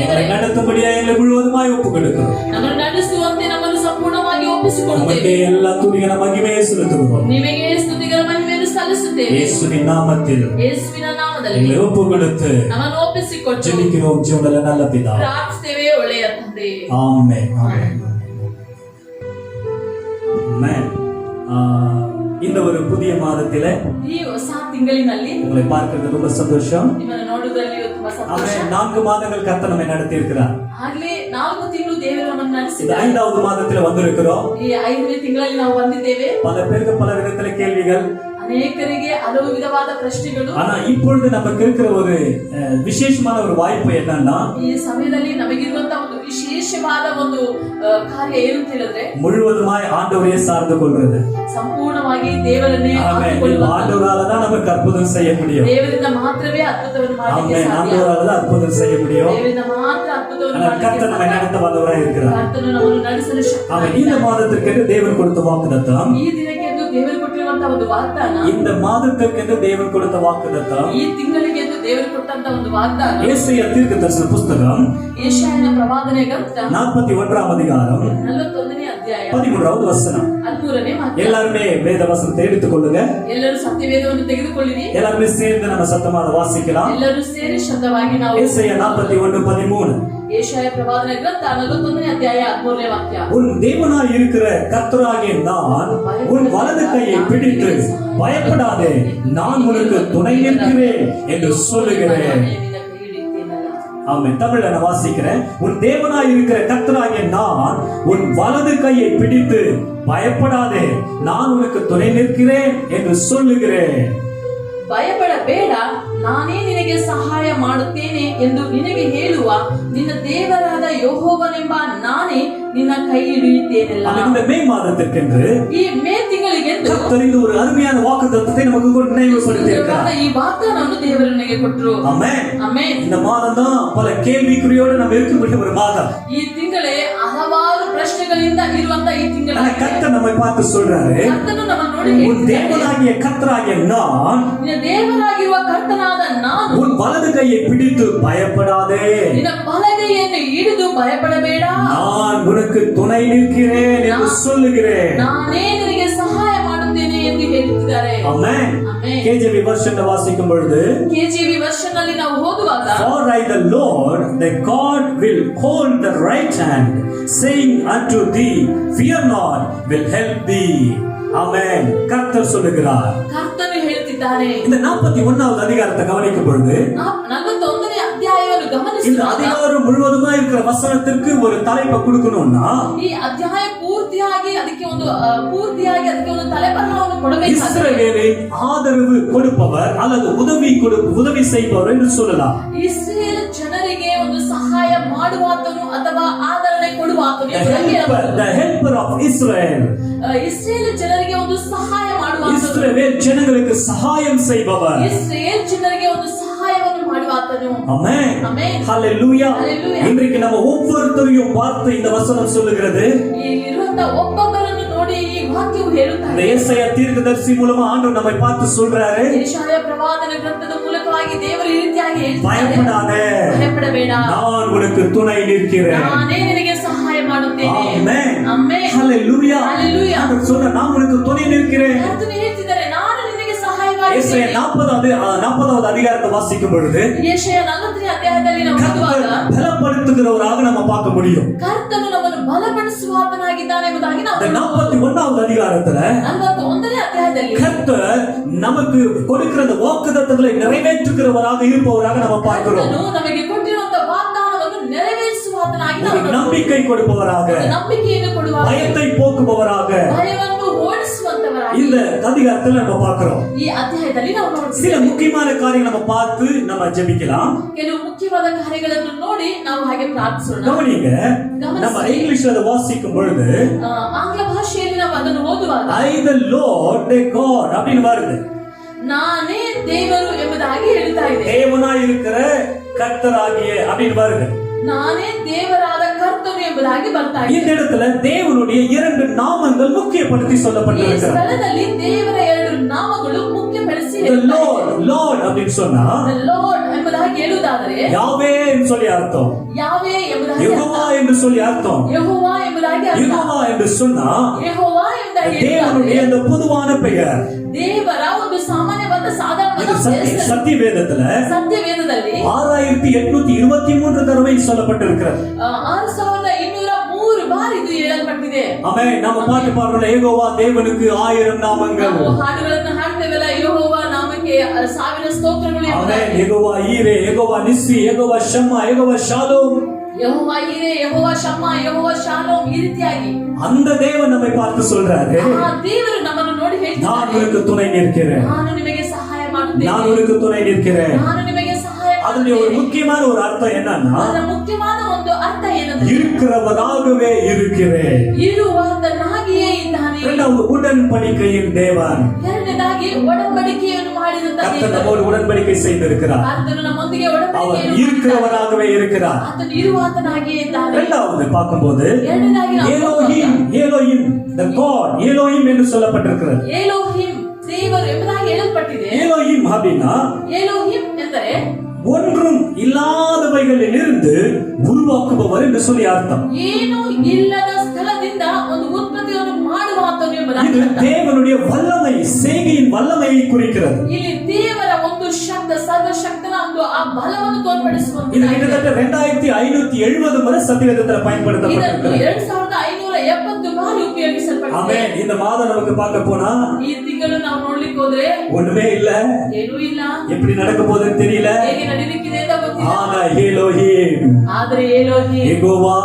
எங்களை நடத்தும்படியா எங்களை முழுவதுமாய் ஒப்பு கொடுக்கிறோம். ನಮ್ಮನ್ನು ನಡೆಸುವಂತೆ ನಮ್ಮನ್ನು ಸಂಪೂರ್ಣವಾಗಿ ಒಪ್ಪಿಸಿಕೊಡುತ್ತೇವೆ. உமக்கே எல்லா துதிகளை மகிமையை செலுத்துகிறோம். ನಿಮಗೆ ಸ್ತುತಿಗಳ ಮಹಿಮೆಯನ್ನು ಸಲ್ಲಿಸುತ್ತೇವೆ. இயேசுவின் நாமத்தில் ಯೇಸುವಿನ ನಾಮದಲ್ಲಿ எங்களை ஒப்பு கொடுத்து ನಮ್ಮನ್ನು ಒಪ್ಪಿಸಿಕೊಟ್ಟು ஜெபிக்கிறோம் ஜீவனுள்ள நல்ல பிதா. ಪ್ರಾರ್ಥಿಸುತ್ತೇವೆ ಒಳ್ಳೆಯ ತಂದೆ. ஆமென். ஆமென். இந்த ஒரு புதிய மாதத்தில ಈ ಹೊಸ ತಿಂಗಳಿನಲ್ಲಿ உங்களை பார்க்கிறது ரொம்ப சந்தோஷம். ನಿಮ್ಮನ್ನು ನೋಡುವುದರಲ್ಲಿ ತುಂಬಾ ಸಂತೋಷ. ஆமென். 4 மாதங்கள் கர்த்தர் நம்மை நடத்தி இருக்கிறார். ಆಗ್ಲೇ 4 ತಿಂಗಳು ದೇವರು ನಮ್ಮನ್ನು இந்த ನಡೆಸಿದ್ದಾರೆ. 5வது மாதத்தில வந்திருக்கிறோம். ಈ 5ನೇ ತಿಂಗಳಲ್ಲಿ ನಾವು ಬಂದಿದ್ದೇವೆ. பல பேருக்கு பல விதத்துல கேள்விகள். ಅನೇಕರಿಗೆ ಹಲವು ವಿಧವಾದ ಪ್ರಶ್ನೆಗಳು. ஆனா இப்பொழுது நமக்கு இருக்கிற ஒரு விசேஷமான ஒரு வாய்ப்பு என்னன்னா, ಈ ಸಮಯದಲ್ಲಿ ನಮಗಿರುವಂತ ಒಂದು ವಿಶೇಷವಾದ ಒಂದು ಕಾರ್ಯ ಏನು ಅಂತ ಹೇಳಿದ್ರೆ, முழுவதுமாய் ஆண்டவரையே சார்ந்து கொள்றது. ಸಂಪೂರ್ಣವಾಗಿ ದೇವರನ್ನೇ ஆமென். ಆತುಕೊಳ್ಳುವಂತ. ஆண்டவரால தான் நமக்கு அற்புதம் செய்ய முடியும். ದೇವರಿಂದ ಮಾತ್ರವೇ ಅದ್ಭುತವನ್ನು ಮಾಡಲಿಕ್ಕೆ ஆமென். ಸಾಧ್ಯ. ஆண்டவரால தான் அற்புதம் செய்ய முடியும். ದೇವರಿಂದ ಮಾತ್ರ ಅದ್ಭುತವನ್ನು ஆனா ಮಾಡಲಿಕ್ಕೆ கர்த்தர் நம்மை ಸಾಧ್ಯ. நடத்த வல்லவராய் இருக்கிறார். ಕರ್ತನು ನಮ್ಮನ್ನು ನಡೆಸಲು ஆமென். இந்த ಶಕ್ತನಾಗಿದ್ದಾನೆ. மாதத்திற்கு தேவன் கொடுத்த வாக்குத்தத்தம், ಈ ದಿನಕ್ಕೆ ಎಂದು ದೇವರು ಕೊಟ್ಟಿರುವಂತ ಒಂದು ವಾಗ್ದಾನ, இந்த மாதத்திற்கு தேவன் கொடுத்த வாக்குத்தத்தம் ಈ ತಿಂಗಳಿಗೆ ಎಂದು ದೇವರು ಕೊಟ್ಟಂತ ಒಂದು ವಾಗ್ದಾನ, ஏசாயா தீர்க்கதரிசன புஸ்தகம் ಯೆಶಾಯನ ಪ್ರವಾದನೆ ಗ್ರಂಥ 41வது அதிகாரம் 41ನೇ ಅಧ್ಯಾಯ ಅಧ್ಯಾಯ 13வது வசனம். 13ನೇ ವಾಕ್ಯ. எல்லாருமே வேத வசனத்தை எடுத்துக் கொள்ளுங்க. ಎಲ್ಲರೂ ಸತ್ಯವೇದವನ್ನು ತೆಗೆದುಕೊಳ್ಳಿರಿ. எல்லாருமே சேர்ந்து நம்ம சத்தமாக வாசிக்கலாம். ಎಲ್ಲರೂ ಸೇರಿ ಶಬ್ದವಾಗಿ ನಾವು ஏசாயா 41:13. ಯೆಶಾಯ ಪ್ರವಾದನ ಗ್ರಂಥ 41ನೇ ಅಧ್ಯಾಯ 13ನೇ ವಾಕ್ಯ. உன் தேவனாய் இருக்கிற கர்த்தராகிய நான் உன் வலது கையை பிடித்து பயப்படாதே, நான் உனக்கு துணை நிற்கிறேன் என்று சொல்லுகிறேன். ஆமென். தமிழ்ல நான் வாசிக்கிறேன். உன் தேவனாய் இருக்கிற கர்த்தராகிய நான் உன் வலது கையை பிடித்து பயப்படாதே, நான் உனக்கு துணை நிற்கிறேன் என்று சொல்லுகிறேன். ಭಯಪಡಬೇಡ, ನಾನೇ ನಿನಗೆ ಸಹಾಯ ಮಾಡುತ್ತೇನೆ ಎಂದು ನಿನಗೆ ಹೇಳುವ ನಿನ್ನ ದೇವರಾದ ಯೆಹೋವನೆಂಬ ನಾನೇ ನಿನ್ನ ಕೈ ಹಿಡಿಯುತ್ತೇನಲ್ಲ. இந்த மே மாதத்திற்கென்று ಈ ಮೇ ತಿಂಗಳಿಗೆಂದು கர்த்தர் இந்த ஒரு அருமையான வாக்குத்தத்தத்தை நமக்கு நினைவுபடுத்தி இருக்கிறார். ಈ ವಾಗ್ದಾನವನ್ನು ದೇವರು ನನಗೆ ಕೊಟ್ಟರು. ஆமென். ಆಮೆನ್. இந்த மாதம் தான் பல கேள்விக்குறியோடு நம்ம இருக்கக்கூடிய ஒரு மாதம். ಈ ತಿಂಗಳೇ ಹಲವಾರು ಪ್ರಶ್ನೆಗಳಿಂದ ಇರುವಂತ ಈ ತಿಂಗಳು. கர்த்தர் நம்மை பார்த்து சொல்றாரு, ಕರ್ತನು ನಮ್ಮನ್ನು ನೋಡಿ உன் தேவனாகிய கர்த்தராகிய நான் ನಿನ್ನ ದೇವರಾಗಿರುವ ಕರ್ತನಾದ ನಾನು உன் வலது கையை பிடித்து பயப்படாதே, ನಿನ್ನ ಬಲಗೈಯನ್ನು ಹಿಡಿದು ಭಯಪಡಬೇಡ, நான் உனக்கு துணை நிற்கிறேன் என்று சொல்லுகிறேன். ನಾನೇ ನಿನಗೆ ಸಹಾಯ ಮಾಡುತ್ತೇನೆ ಎಂದು ಹೇಳುತ್ತಿದ್ದಾರೆ. ஆமென். ಆಮೆನ್. KJV ವರ್ಷನ್ வாசிக்கும் பொழுது, KJV ವರ್ಷನ್ ಅಲ್ಲಿ ನಾವು ಓದುವಾಗ, for I the Lord the God will hold the right hand, saying unto thee, fear not, will help thee. ஆமென். கர்த்தர் சொல்லுகிறார். ಕರ್ತನು ಹೇಳುತ್ತಿದ್ದಾನೆ. இந்த 41வது அதிகாரத்தை கவனிக்கும் பொழுது, 41ನೇ ಅಧ್ಯಾಯವನ್ನು இந்த ಗಮನಿಸಿದಾಗ அதிகாரம் முழுவதுமா இருக்கிற வசனத்திற்கு ஒரு தலைப்பை கொடுக்கணும்னா, ಈ ಅಧ್ಯಾಯ ಪೂರ್ತಿಯಾಗಿ ಅದಕ್ಕೆ ಒಂದು ತಲೆಬರಹವನ್ನು ಕೊಡಬೇಕಾಗಿದೆ. இஸ்ரவேலின் ஆதரவு கொடுப்பவர் அல்லது உதவி செய்பவர் என்று சொல்லலாம். ಇಸ್ರೇಲ್ ಜನರಿಗೆ ಒಂದು ಸಹಾಯ ಮಾಡುವಾತನು ಅಥವಾ ಆದರಣೆ ಕೊಡುವಾತನು ಎಂಬುದಾಗಿ ಹೇಳಬಹುದು. The helper of Israel. Israel ಜನರಿಗೆ ಒಂದು ಸಹಾಯ ಮಾಡುವಾತನು, இஸ்ரவேல் ஜனங்களுக்கு சகாயம் செய்பவர். ಇಸ್ರೇಲ್ ಜನರಿಗೆ ಒಂದು ಸಹಾಯವನ್ನು ಮಾಡುವಾತನು. ஆமென். ಆಮೆನ್. ஹalleluya. Hallelujah. இன்றைக்கு நம்ம ஒவ்வொருத்தரையும் பார்த்து இந்த வசனம் சொல்லுகிறது. ಇಲ್ಲಿರುವಂತ ಒಬ್ಬೊಬ್ಬರನ್ನು ನೋಡಿ ಈ ವಾಕ್ಯವು இந்த ಹೇಳುತ್ತದೆ. ஏசாயா தீர்க்கதரிசி மூலமா ஆண்டவர் நம்மை பார்த்து சொல்றாரு, ಯೆಶಾಯ ಪ್ರವಾದನ ಗ್ರಂಥದ ಮೂಲಕವಾಗಿ ದೇವರು ಈ ರೀತಿಯಾಗಿ ಹೇಳ್ತಾರೆ, பயப்படாதே, ಭಯಪಡಬೇಡ, நான் உனக்கு துணை நிற்கிறேன். ನಾನೇ ನಿನಗೆ ಸಹಾಯ ಮಾಡುತ್ತೇನೆ. ஆமென். ಆಮೆನ್. ஹalleluya. Hallelujah. ஆண்டவர் சொன்னார், நான் உனக்கு துணை நிற்கிறேன். ಕರ್ತನು ಹೇಳ್ತಿದ್ದಾರೆ, ನಾನು ನಿನಗೆ ಸಹಾಯವಾಗಿ ஏசாயா 40வது அதிகாரத்தை வாசிக்கும் பொழுது, ಯೆಶಾಯ 40ನೇ ಅಧ್ಯಾಯದಲ್ಲಿ ನಾವು ಓದುವಾಗ, கர்த்தர் பலப்படுத்துகிறவராக நம்ம பார்க்க முடியும். ಕರ್ತನು ನಮ್ಮನ್ನು ಬಲಪಡಿಸುವಾತನಾಗಿದ್ದಾನೆ ಎಂಬುದಾಗಿ ನಾವು இந்த 41வது அதிகாரத்துல 41ನೇ ಅಧ್ಯಾಯದಲ್ಲಿ கர்த்தர் நமக்கு கொடுக்கிற அந்த வாக்குத்தத்தங்களை நிறைவேற்றுகிறவராக இருப்பவராக நம்ம பார்க்கிறோம். ಕರ್ತನು ನಮಗೆ ಕೊಟ್ಟಿರುವಂತ ವಾಗ್ದಾನವನ್ನು ನೆರವೇರಿಸುವಾತನಾಗಿ ஒரு ನಾವು நம்பிக்கை கொடுப்பவராக, ನಂಬಿಕೆಯನ್ನು ಕೊಡುವ, பயத்தை போக்குபவராக ಭಯವನ್ನು ಓಡಿಸುವಂತವರಾಗಿ இந்த அதிகாரத்துல நம்ம பார்க்கிறோம். ಈ ಅಧ್ಯಾಯದಲ್ಲಿ ನಾವು சில ನೋಡ್ತೀವಿ. முக்கியமான காரியங்களை நம்ம பார்த்து நம்ம ஜெபிக்கலாம். ಕೆಲವು ಮುಖ್ಯವಾದ ಕಾರ್ಯಗಳನ್ನು ನೋಡಿ ನಾವು ಹಾಗೆ ಪ್ರಾರ್ಥಿಸೋಣ. கவனிங்க, நம்ம இங்கிலீஷ்ல அதை வாசிக்கும் பொழுது ಆಂಗ್ಲ ಭಾಷೆಯಲ್ಲಿ ನಾವು ಅದನ್ನು ಓದುವಾಗ, I the Lord the God அப்படின்னு வருது. ನಾನೇ ದೇವರು ಎಂಬುದಾಗಿ ಹೇಳ್ತಾ ಇದೆ. தேவனாய் இருக்கிற கர்த்தராகிய அப்படின்னு வருது. ನಾನೇ ದೇವರಾದ ಕರ್ತನು ಎಂಬುದಾಗಿ ಬರ್ತಾ ಇದೆ. இந்த இடத்துல தேவனுடைய 2 நாமங்கள் முக்கியப்படுத்தி ಈ சொல்லப்பட்டிருக்கிறது. ಸ್ಥಳದಲ್ಲಿ ದೇವರ 2 ನಾಮಗಳು ಮುಖ್ಯಪಡಿಸಿ The Lord, Lord அப்படின்னு சொன்னா ಲಾರ್ಡ್ ಎಂಬುದಾಗಿ ಹೇಳುವುದಾದರೆ யாவே என்று சொல்லி அர்த்தம், ಯಾವೇ ಎಂಬುದಾಗಿ யெகோவா என்று சொல்லி அர்த்தம். ಯೆಹೋವಾ ಎಂಬುದಾಗಿ ಅರ್ಥ. யெகோவா என்று சொன்னா ಯೆಹೋವಾ ಎಂಬುದಾಗಿ தேவனுடைய ಹೇಳುವುದಾದರೆ அந்த பொதுவான பெயர். ದೇವರ ಒಂದು ಸಾಮಾನ್ಯವಾದ ಸಾಧಾರಣವಾದ இது ಹೆಸರು. சத்திய வேதத்துல ಸತ್ಯವೇದದಲ್ಲಿ 6823 தடவை சொல்லப்பட்டிருக்கிறது. 6203 ಬಾರಿ ಇದು ಹೇಳಲ್ಪಟ್ಟಿದೆ. ஆமென். நம்ம பாட்டு பாடுறோம், யெகோவா தேவனுக்கு 1000 நாமங்கள். ನಾವು ಹಾಡುಗಳನ್ನು ಹಾಡ್ತೇವಲ್ಲ, ಯೆಹೋವಾ ನಾಮಕ್ಕೆ 1000 ಸ್ತೋತ್ರಗಳು ஆமென். ಎಂಬುದಾಗಿ. யெகோவா ஈரே, யெகோவா நிஸ்ஸி, யெகோவா ஷம்மா, யெகோவா ஷாலோம். ಯೆಹೋವಾ ಈರೆ, ಯೆಹೋವಾ ಶಮ್ಮ, ಯೆಹೋವಾ ಶಾಲೋಮ್, ಈ ರೀತಿಯಾಗಿ அந்த தேவன் நம்மை பார்த்து சொல்றாரு, ಆ ದೇವರು ನಮ್ಮನ್ನು ನೋಡಿ நான் ಹೇಳ್ತಿದ್ದಾನೆ, உனக்கு துணை நிற்கிறேன், ನಾನು ನಿಮಗೆ ಸಹಾಯ ಮಾಡುತ್ತೇನೆ, நான் உனக்கு துணை நிற்கிறேன். ನಾನು ನಿಮಗೆ ಸಹಾಯ அதனுடைய ஒரு ಮಾಡುತ್ತೇನೆ. முக்கியமான ஒரு அர்த்தம் என்னன்னா, ಅದರ ಮುಖ್ಯವಾದ ಒಂದು ಅರ್ಥ ಏನಂದ್ರೆ, இருக்கிறவராகவே இருக்கிறேன். ಇರುವಾತನಾಗಿಯೇ ಇದ್ದಾನೆ. இரண்டாவது, உடன்படிக்கையின் தேவன். ಎರಡನೇದಾಗಿ ಒಡಂಬಡಿಕೆಯನ್ನು ಮಾಡಿದಂತ கர்த்தர் ದೇವರು. நம்மோடு உடன்படிக்கை செய்திருக்கிறார். ಆತನು ನಮ್ಮೊಂದಿಗೆ அவர் ಒಡಂಬಡಿಕೆಯನ್ನು ಮಾಡಿದ್ದಾನೆ. இருக்கிறவராகவே இருக்கிறார். ಆತನು ಇರುವಾತನಾಗಿಯೇ ಇದ್ದಾನೆ. இரண்டாவது பார்க்கும்போது ಎರಡನೇದಾಗಿ ನಾವು Elohim, Elohim, the God, Elohim என்று சொல்லப்பட்டிருக்கிறது. ಏಲೋಹಿಮ್, ದೇವರು ಎಂಬುದಾಗಿ ಹೇಳಲ್ಪಟ್ಟಿದೆ. ஏலோஹிம் அப்படின்னா ಏಲೋಹಿಮ್ ಎಂದರೆ ஒன்றும் இல்லாதவைகளில் இருந்து உருவாக்குபவர் என்று சொல்லி அர்த்தம். ಏನು ಇಲ್ಲದ ಸ್ಥಳದಿಂದ ಒಂದು ಎಂಬುದಾಗಿ இது தேவனுடைய வல்லமை, செய்கையின் வல்லமையை குறிக்கிறது. ಇಲ್ಲಿ ದೇವರ ಒಂದು ಶಬ್ದ ಸರ್ವಶಕ್ತನ ಒಂದು ಆ ಬಲವನ್ನು இது ತೋರ್ಪಡಿಸುವಂತ கிட்டத்தட்ட 2570 முறை சத்தியவேதத்துல ಇದನ್ನು பயன்படுத்தப்பட்டிருக்கிறது. 2570 ಬಾರಿ ಉಪಯೋಗಿಸಲ್ಪಟ್ಟಿದೆ. ஆமென். இந்த மாதம் நமக்கு பார்க்க போனா ಈ ತಿಂಗಳು ನಾವು ನೋಡ್ಲಿಕ್ಕೆ ಹೋದ್ರೆ ஒண்ணுமே இல்ல, ಏನೂ ಇಲ್ಲ, எப்படி நடக்க போகுதுன்னு தெரியல. ಹೇಗೆ ನಡೀಲಿಕ್ಕಿದೆ ಅಂತ ಗೊತ್ತಿಲ್ಲ. ஆனா எலோஹிம், ಆದ್ರೆ ಎಲೋಹಿ யெகோவா,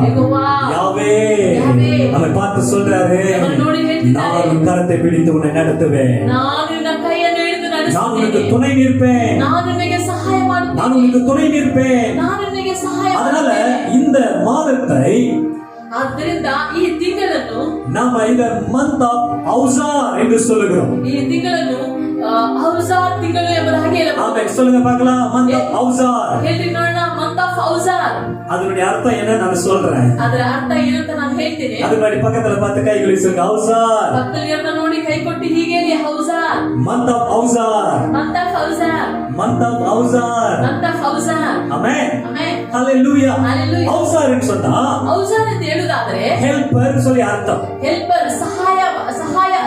ಯೆಹೋವಾ, யாவே யாவே நம்மை பார்த்து சொல்றாரு, நம்மை ನೋಡಿ ಹೇಳ್ತಿದ್ದಾರೆ, நான் உன் கரத்தை பிடித்து உன்னை நடத்துவேன், ನಾನು ನಿನ್ನ ಕೈಯನ್ನು ಹಿಡಿದು நான் உனக்கு ನಡೆಸುತ್ತೇನೆ, துணை நிற்பேன், ನಾನು ನಿನಗೆ ಸಹಾಯ நான் ಮಾಡುತ್ತೇನೆ, உனக்கு துணை நிற்பேன். ನಾನು ನಿನಗೆ ಸಹಾಯ அதனால ಮಾಡುತ್ತೇನೆ. இந்த மாதத்தை ಆದ್ದರಿಂದ ಈ ತಿಂಗಳನ್ನು நாம இந்த மந்த் ஆஃப் ஔசார் என்று சொல்லுகிறோம். ಈ ತಿಂಗಳನ್ನು ಔಸಾರ್ ತಿಂಗಳು ಎಂಬುದಾಗಿ ಹೇಳಬಹುದು. ஆமென். சொல்லுங்க பார்க்கலாம். மந்த் ஆஃப் ஔசார், ಹೇಳಿ ನೋಡೋಣ. ಮಂತ್ ಆಫ್ ಔಸಾರ್ அதனுடைய அர்த்தம் என்ன நான் சொல்றேன். ಅದರ ಅರ್ಥ ಏನಂತ ನಾನು ಹೇಳ್ತೇನೆ. அது மாதிரி பக்கத்துல பார்த்து கை குலுக்குங்க. ஔசார், ಭಕ್ತರಿಯರನ್ನ ನೋಡಿ ಕೈ ಕೊಟ್ಟು ಹೀಗೆ ಹೇಳಿ, ಔಸಾರ್, மந்த் ஆஃப் ஔசார், ಮಂತ್ ಆಫ್ ಔಸಾರ್, மந்த் ஆஃப் ஔசார். ಮಂತ್ ಆಫ್ ಔಸಾರ್. ஆமென். ಆಮೆನ್. ஹalleluya. Hallelujah. ஔசார் என்று சொன்னா ಔಸಾರ್ ಅಂತ ಹೇಳುವುದಾದ್ರೆ ஹெல்பர் சொல்லி அர்த்தம். ಹೆಲ್ಪರ್, ಸಹಾಯ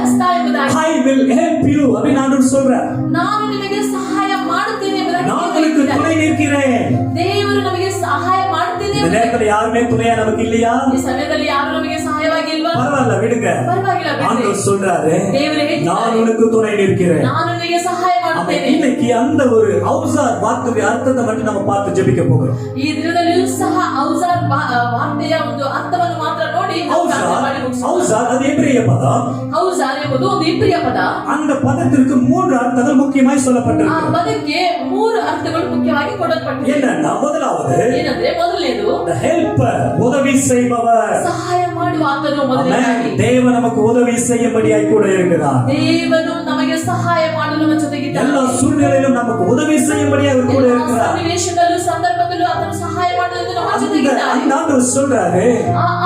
ಹಸ್ತ ಎಂಬುದಾಗಿ. I will help you அப்படின்னு ஆண்டவர் சொல்றார். ನಾನು ನಿಮಗೆ ಸಹಾಯ ಮಾಡುತ್ತೇನೆ ಎಂಬುದಾಗಿ நான் ದೇವರು உங்களுக்கு ಹೇಳಿದ್ದಾರೆ. துணை நிற்கிறேன். ದೇವರು ನಮಗೆ ಸಹಾಯ ಮಾಡುತ್ತೇನೆ இந்த நேரத்துல யாருமே துணையா நமக்கு இல்லையா? ಈ ಸಮಯದಲ್ಲಿ ಯಾರು ನಮಗೆ ಸಹಾಯವಾಗಿಲ್ವಾ? பரவாயில்ல, விடுங்க. ಪರವಾಗಿಲ್ಲ ಬಿಡ್ರಿ. ஆண்டவர் சொல்றாரு, ದೇವರು ಹೇಳ್ತಿದ್ದಾರೆ, நான் உனக்கு துணை நிற்கிறேன். ನಾನು ನಿನಗೆ ಸಹಾಯ அப்ப ಮಾಡುತ್ತೇನೆ. இன்னைக்கு அந்த ஒரு ஔசார் வார்த்தைய அர்த்தத்தை மட்டும் நம்ம பார்த்து ஜெபிக்க போகிறோம். ಈ ದಿನದಲ್ಲಿಯೂ ಸಹ ಔಸಾರ್ ವಾರ್ತೆಯ ಒಂದು ಅರ್ಥವನ್ನು ಮಾತ್ರ ನೋಡಿ ನಾವು ಪ್ರಾರ್ಥನೆ ಮಾಡಿ ಮುಗಿಸೋಣ. ஔசார் அது எபிரேய பதம். ಔಸಾರ್ ಎಂಬುದು ಒಂದು ಇಬ್ರಿಯ ಪದ. அந்த பதத்திற்கு 3 அர்த்தங்கள் முக்கியமாய் ಆ சொல்லப்பட்டிருக்கு. ಪದಕ್ಕೆ 3 ಅರ್ಥಗಳು ಮುಖ್ಯವಾಗಿ ಕೊಡಲ್ಪಟ್ಟಿವೆ. என்னன்னா முதலாவது ಏನಂದ್ರೆ ಮೊದಲನೇದು the helper, உதவி செய்பவர். ಸಹಾಯ ಮಾಡುವ ಆತನು ಮೊದಲನೇದಾಗಿ. ஆமென். தேவன் நமக்கு உதவி செய்யும்படியாய் கூட இருக்கிறார். ದೇವನು ನಮಗೆ ಸಹಾಯ ಮಾಡಲು ನಮ್ಮ ಜೊತೆಗಿದ್ದಾನೆ. எல்லா சூழ்நிலையிலும் நமக்கு உதவி செய்யும்படியாய் அவர் கூட ಎಲ್ಲ இருக்கிறார். ಸನ್ನಿವೇಶದಲ್ಲೂ ಸಂದರ್ಭದಲ್ಲೂ ಆತನು ಸಹಾಯ ಮಾಡಲು ನಮ್ಮ ಜೊತೆಗಿದ್ದಾನೆ. அந்த ஆண்டவர் சொல்றாரு,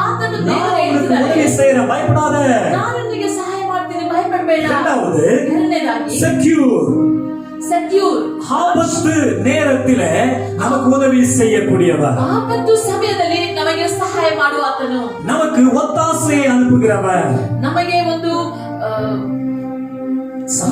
ಆತನು நான் ದೇವರು உனக்கு ಹೇಳ್ತಿದ್ದಾನೆ, உதவி செய்யறேன், பயப்படாத. ನಾನು ನಿನಗೆ ಸಹಾಯ ಮಾಡ್ತೀನಿ, ಭಯಪಡಬೇಡ. இரண்டாவது ಎರಡನೇದಾಗಿ செக்யூர், ಸೆಕ್ಯೂರ್, ஆபத்து நேரத்திலே நமக்கு உதவி செய்யக்கூடியவர், ಆಪತ್ತು ಸಮಯದಲ್ಲಿ ನಮಗೆ ಸಹಾಯ ಮಾಡುವ ಆತನು, நமக்கு ஒத்தாசை அனுப்புகிறவர், ನಮಗೆ ಒಂದು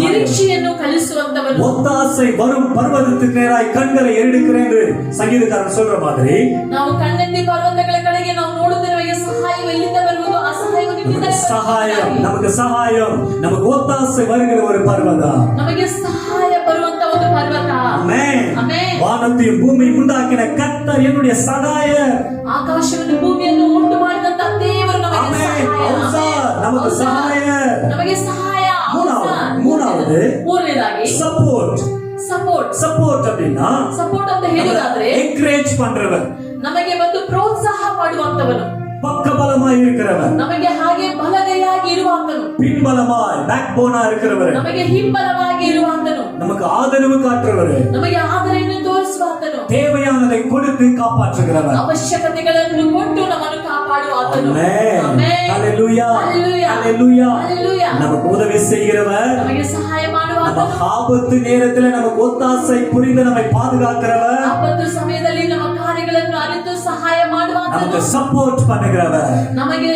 ನಿರೀಕ್ಷೆಯನ್ನು ಕಲಿಸುವಂತವನು. ஒத்தாசை வரும் பர்வதத்துக்கு நேராய் கண்களை ஏறெடுக்கிறேன் என்று சங்கீதக்காரன் சொல்ற மாதிரி ನಾವು ಕಣ್ಣೆತ್ತಿ ಪರ್ವತಗಳ ಕಡೆಗೆ ನಾವು ನೋಡುತ್ತಿರುವಾಗ ಸಹಾಯವು ಎಲ್ಲಿಂದ ಬರುವುದು? ಆ ಸಹಾಯವು ನಿಮ್ಮಿಂದಲೇ சகாயம், ಬರುತ್ತದೆ. நமக்கு சகாயம், நமக்கு ஒத்தாசை வருகிற ஒரு பர்வதம். ನಮಗೆ ಸಹಾಯ ಬರುವಂತ ಒಂದು ಪರ್ವತ. ஆமென். ಆಮೆನ್. வானத்தையும் பூமி உண்டாக்கின கர்த்தர் என்னுடைய சகாயர். ಆಕಾಶವನ್ನು ಭೂಮಿಯನ್ನು ಉಂಟು ಮಾಡಿದಂತ ದೇವರು ನಮಗೆ ஆமென். ಸಹಾಯ. ஔசார், நமக்கு ಔಸಾರ್, சகாயர். ನಮಗೆ ಸಹಾಯ. மூணாவது ಮೂರನೇದಾಗಿ சப்போர்ட். ಸಪೋರ್ಟ್. சப்போர்ட் அப்படின்னா ಸಪೋರ್ಟ್ ಅಂತ ಹೇಳುವುದಾದ್ರೆ என்கரேஜ் பண்றவர், ನಮಗೆ ಒಂದು ಪ್ರೋತ್ಸಾಹ ಮಾಡುವಂತವನು, பக்கபலமாய் இருக்கிறவர், ನಮಗೆ ಹಾಗೆ ಬಲಗೈಯಾಗಿ ಇರುವಂತನು, பின்பலமாய் பேக் போனா இருக்கிறவர், ನಮಗೆ ಹಿಂಬಲವಾಗಿ ಇರುವಂತನು, நமக்கு ஆதரவு காட்டுறவர், ನಮಗೆ ಆದರೆಯನ್ನು ತೋರಿಸುವಂತನು, தேவையானதை கொடுத்து காப்பாற்றுகிறவர். ಅವಶ್ಯಕತೆಗಳನ್ನು ಕೊಟ್ಟು ನಮ್ಮನ್ನು ಕಾಪಾಡುವ ಆತನು. ஆமென். ಆಮೆನ್. ஹalleluya. ஹalleluya. ஹalleluya. ஹalleluya. நமக்கு உதவி செய்கிறவர், ನಮಗೆ ಸಹಾಯ ಮಾಡುವ நம்ம ಆತನು, ஆபத்து நேரத்துல நமக்கு ஒத்தாசை புரிந்து நம்மை பாதுகாக்கிறவர், ಆಪತ್ತು ಸಮಯದಲ್ಲಿ ನಮ್ಮ ಕಾರ್ಯಗಳನ್ನು ಅರಿತು ಸಹಾಯ ಮಾಡುವ நமக்கு ಆತನು, சப்போர்ட் பண்ணுகிறவர். ನಮಗೆ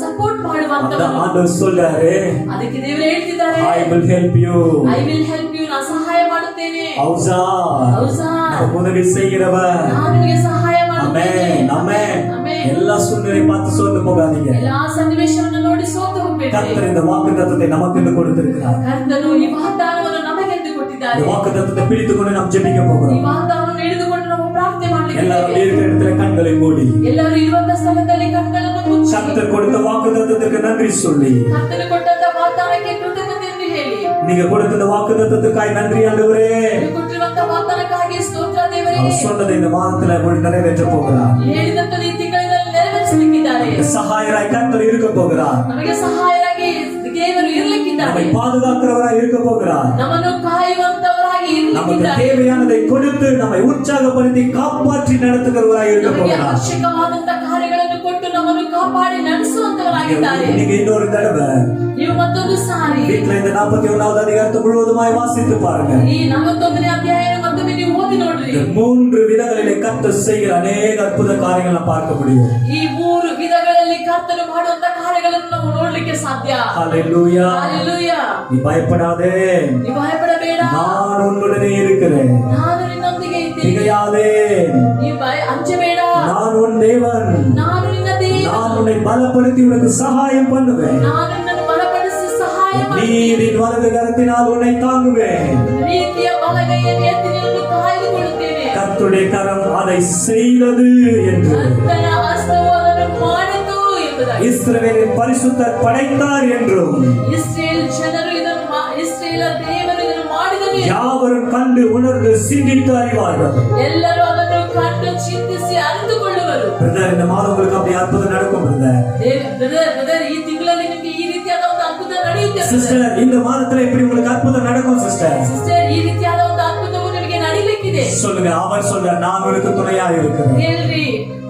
ಸಪೋರ್ಟ್ அந்த ಮಾಡುವಂತವನು. ஆண்டவர் சொல்றாரு, ಅದಕ್ಕೆ ದೇವರು ಹೇಳ್ತಿದ್ದಾರೆ, I will help you. I will help you, ನಾನು ಸಹಾಯ ಮಾಡುತ್ತೇನೆ. ஔசார், ಔಸಾರ್, நமக்கு உதவி செய்கிறவர். ನಾನು ನಿಮಗೆ ಸಹಾಯ ಮಾಡುತ್ತೇನೆ. ஆமென். ஆமென். ಆಮೆನ್. எல்லா சூழ்நிலை பார்த்து சோர்ந்து போகாதீங்க. ಎಲ್ಲಾ ಸನ್ನಿವೇಶವನ್ನು ನೋಡಿ ಸೋತು ಹೋಗಬೇಡಿ. கர்த்தர் இந்த வாக்குத்தத்தத்தை நமக்கு என்று கொடுத்திருக்கிறார். ಕರ್ತನು ಈ ವಾಗ್ದಾನವನ್ನು ನಮಗೆಂದು ಕೊಟ್ಟಿದ್ದಾರೆ. இந்த வாக்குத்தத்தத்தை பிடித்துக்கொண்டு நாம் ஜெபிக்க ಈ போகிறோம். ವಾಗ್ದಾನವನ್ನು ಹಿಡಿದುಕೊಂಡು ನಾವು ಪ್ರಾರ್ಥನೆ எல்லாரும் ಮಾಡಲಿದ್ದೇವೆ. இருக்கிற இடத்துல கண்களை மூடி ಎಲ್ಲರೂ ಇರುವಂತ ಸ್ಥಳದಲ್ಲಿ ಕಣ್ಗಳನ್ನು ಮುಚ್ಚಿ கர்த்தர் கொடுத்த வாக்குத்தத்தத்துக்கு நன்றி சொல்லி, ಕರ್ತನು ಕೊಟ್ಟಂತ ವಾಗ್ದಾನಕ್ಕೆ ಕೃತಜ್ಞತೆಯನ್ನು ಹೇಳಿ, நீங்க கொடுத்த இந்த வாக்குத்தத்தத்துக்காய் நன்றி ஆண்டவரே. ನೀವು ಕೊಟ್ಟಿರುವಂತ ವಾಗ್ದಾನಕ್ಕಾಗಿ ಸ್ತೋತ್ರ ದೇವರೇ. அவர் சொன்னதை இந்த மாதத்துல நிறைவேற்ற போகிறார். ಹೇಳಿದಂತ ಈ ತಿಂಗಳಿನಲ್ಲಿ ನೆರವೇರಿಸಲಿಕ್ಕಿದ್ದಾರೆ. சகாயராய் கர்த்தர் இருக்க போகிறார். ನಮಗೆ ಸಹಾಯರಾಗಿ ದೇವರು ಇರಲಿಕ್ಕಿದ್ದಾರೆ. நம்மை பாதுகாக்கிறவராய் இருக்க போகிறார். ನಮ್ಮನ್ನು ಕಾಯುವಂತವರಾಗಿ நமக்கு ಇರಲಿಕ್ಕಿದ್ದಾರೆ. தேவையானதை கொடுத்து நம்மை உற்சாகப்படுத்தி காப்பாற்றி நடத்துகிறவராய் இருக்க ನಮಗೆ போகிறார். ಅವಶ್ಯಕವಾದಂತ ಕಾರ್ಯಗಳನ್ನು ಕೊಟ್ಟು ನಮ್ಮನ್ನು ಕಾಪಾಡಿ ನಡೆಸುವಂತವರಾಗಿದ್ದಾರೆ. நீங்க இன்னொரு தடவை ನೀವು ಮತ್ತೊಂದು ಸಾರಿ வீட்டுல இந்த 41வது அதிகாரத்தை முழுவதுமாய் வாசித்து பாருங்க. ಈ 41ನೇ ಅಧ್ಯಾಯ ಮತ್ತೊಮ್ಮೆ ನೀವು ಓದಿ ನೋಡ್ರಿ. இந்த 3 விதங்களிலே கர்த்தர் செய்கிற அநேக அற்புத காரியங்களை பார்க்க முடியும். ಈ 3 ವಿಧಗಳಲ್ಲಿ ಕರ್ತನು ಮಾಡುವಂತ ಕಾರ್ಯಗಳನ್ನು ನಾವು ನೋಡ್ಲಿಕ್ಕೆ ಸಾಧ್ಯ. ஹalleluya. Hallelujah. நீ பயப்படாதே, ನೀ ಭಯಪಡಬೇಡ, நான் உன்னுடனே இருக்கிறேன். ನಾನು ನಿನ್ನೊಂದಿಗೆ ಇದ್ದೀನಿ. திகையாதே, ನೀ ಅಂಜಬೇಡ, நான் உன் தேவன். ನಾನು ನಿನ್ನ ದೇವ, நான் உன்னை பலப்படுத்தி உனக்கு சகாயம் பண்ணுவேன். ನಾನು ನಿನ್ನನ್ನು ಬಲಪಡಿಸಿ ಸಹಾಯ நீரின் வலது கரத்தினால் உன்னை தாங்குவேன். ರೀತಿಯ ಬಲಗೈಯನ್ನು ಎತ್ತಿ ನಿನ್ನನ್ನು ಕಾಯ್ದುಕೊಳ್ಳುತ್ತೇನೆ. கர்த்தருடைய கரம் அதை செய்தது என்று ಕರ್ತನ ಹಸ್ತವು ಅದನ್ನು ಮಾಡಿತು ಎಂಬುದಾಗಿ, இஸ்ரவேலின் பரிசுத்தர் படைத்தார் என்றும் ಇಸ್ರೇಲ್ ಜನರು ಇದನ್ನು ಇಸ್ರೇಲ ದೇವರು ಇದನ್ನು ಮಾಡಿದನು ಎಂದು யாவரும் கண்டு உணர்ந்து சிந்தித்து அறிவார்கள். ಎಲ್ಲರೂ ಅದನ್ನು ಕಂಡು ಚಿಂತಿಸಿ ಅರಿತುಕೊಳ್ಳುವರು. பிரதர், இந்த மாதம் உங்களுக்கு அப்படி அற்புதம் நடக்கும் ಬ್ರದರ್, ಈ ತಿಂಗಳಲ್ಲಿ ನಿಮಗೆ ಈ ರೀತಿಯಾದ ಒಂದು ಅದ್ಭುತ ನಡೆಯುತ್ತೆ. சிஸ்டர், இந்த மாதத்துல இப்படி உங்களுக்கு அற்புதம் நடக்கும் சிஸ்டர். ಸಿಸ್ಟರ್, ಈ ರೀತಿಯಾದ ಒಂದು ಅದ್ಭುತವು ನಿಮಗೆ ನಡೀಲಿಕ್ಕಿದೆ. சொல்லுங்க, அவர் சொல்ற நான் உனக்கு துணையா இருக்கிறேன். ಹೇಳ್ರಿ,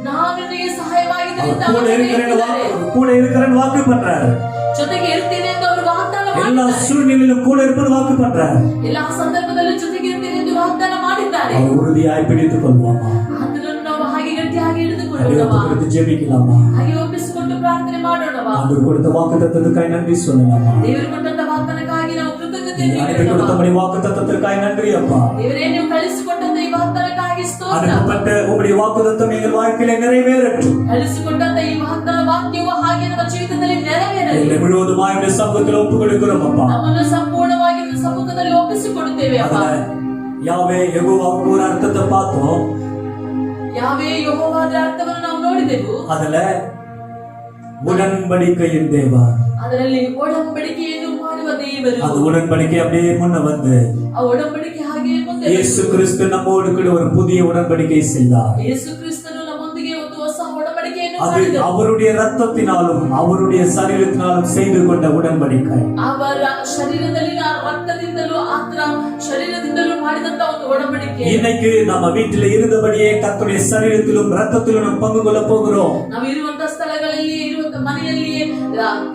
ನಾನು ನಿನಗೆ ಸಹಾಯವಾಗಿದ್ದೇನೆ ಅಂತ கூட ಅವರು இருக்கிறேன்னு ಹೇಳ್ತಿದ್ದಾರೆ. கூட இருக்கிறேன்னு வாக்கு பண்றாரு. ಜೊತೆಗೆ ಇರ್ತೇನೆ ಅಂತ ಅವರು ವಾಗ್ದಾನ எல்லா ಮಾಡಿದ್ದಾರೆ. சூழ்நிலையிலும் கூட இருப்பது வாக்கு பண்றாரு. ಎಲ್ಲಾ ಸಂದರ್ಭದಲ್ಲೂ ಜೊತೆಗೆ ಇರ್ತೇನೆ ಎಂದು ವಾಗ್ದಾನ ಮಾಡಿದ್ದಾರೆ. அவர் உறுதியாய் பிடித்துக் கொள்வாமா? ಅದನ್ನು ನಾವು ಹಾಗೆ ಗಟ್ಟಿಯಾಗಿ அதை ಹಿಡಿದುಕೊಳ್ಳೋಣವಾ? கொடுத்து ஜெபிக்கலாமா? ಹಾಗೆ ಒಪ್ಪಿಸಿಕೊಂಡು ಪ್ರಾರ್ಥನೆ ಮಾಡೋಣವಾ? ஆண்டவர் கொடுத்த வாக்கு தத்தத்துக்காய் நன்றி சொல்லலாமா? ದೇವರು ಕೊಟ್ಟಂತ ವಾಗ್ದಾನಕ್ಕಾಗಿ ನಾವು ಕೃತಜ್ಞತೆ நீ அனுப்பி ನೀಡೋಣವಾ? கொடுத்தபடி வாக்கு தத்தத்திற்காய் நன்றி அப்பா. ದೇವರೇ, ನೀವು ಕಳಿಸಿಕೊಟ್ಟಂತ ಈ ವಾಗ್ದಾನಕ್ಕಾಗಿ ಸ್ತೋತ್ರ. அனுப்பப்பட்ட உங்களுடைய வாக்கு தத்தம் எங்கள் வாழ்க்கையில நிறைவேறட்டும். ಕಳಿಸಿಕೊಟ್ಟಂತ ಈ ವಾಗ್ದಾನ ವಾಕ್ಯವು ಹಾಗೆ ನಮ್ಮ ಜೀವಿತದಲ್ಲಿ ನೆರವೇರಲಿ. எங்களை முழுவதுமாய் உடைய சமூகத்தில் ஒப்பு கொடுக்கிறோம் அப்பா. ನಮ್ಮನ್ನು ಸಂಪೂರ್ಣವಾಗಿ ನಿಮ್ಮ ಸಮ್ಮುಖದಲ್ಲಿ ಒಪ್ಪಿಸಿಕೊಡುತ್ತೇವೆ ಅಪ್ಪ. அதுல யாவே யெகோவாவுக்கு ஒரு அர்த்தத்தை பார்த்தோம். ಯಾವೇ ಯೆಹೋವನ ಅರ್ಥವನ್ನು ನಾವು ನೋಡಿದೆವು. அதுல உடன்படிக்கையின் தேவன், ಅದರಲ್ಲಿ ಒಡಂಬಡಿಕೆಯನ್ನು ಮಾಡುವ ದೇವರು. அந்த உடன்படிக்கை அப்படியே முன்ன வந்து ಆ ಒಡಂಬಡಿಕೆ ಹಾಗೆ ಮುಂದೆ இயேசு கிறிஸ்து நம்மோடு கூட ஒரு புதிய உடன்படிக்கை செய்தார். ಯೇಸು ಕ್ರಿಸ್ತನು ನಮ್ಮೊಂದಿಗೆ ಒಂದು ಹೊಸ ಒಡಂಬಡಿಕೆಯನ್ನು அது ಮಾಡಿದನು. அவருடைய ரத்தத்தினாலும் அவருடைய சரீரத்தினாலும் செய்து கொண்ட உடன்படிக்கை. ಅವರ ಶರೀರದಲ್ಲಿನ ರಕ್ತದಿಂದಲೂ ಆತನ ಶರೀರದಿಂದಲೂ ಮಾಡಿದಂತ ಒಂದು ಒಡಂಬಡಿಕೆ. இன்னைக்கு நம்ம வீட்டில் இருந்தபடியே கர்த்தருடைய சரீரத்திலும் ரத்தத்திலும் நாம் பங்கு கொள்ள போகிறோம். ನಾವು ಇರುವಂತ ಸ್ಥಳಗಳಲ್ಲಿ ಇರುವಂತ ಮನೆಯಲ್ಲಿಯೇ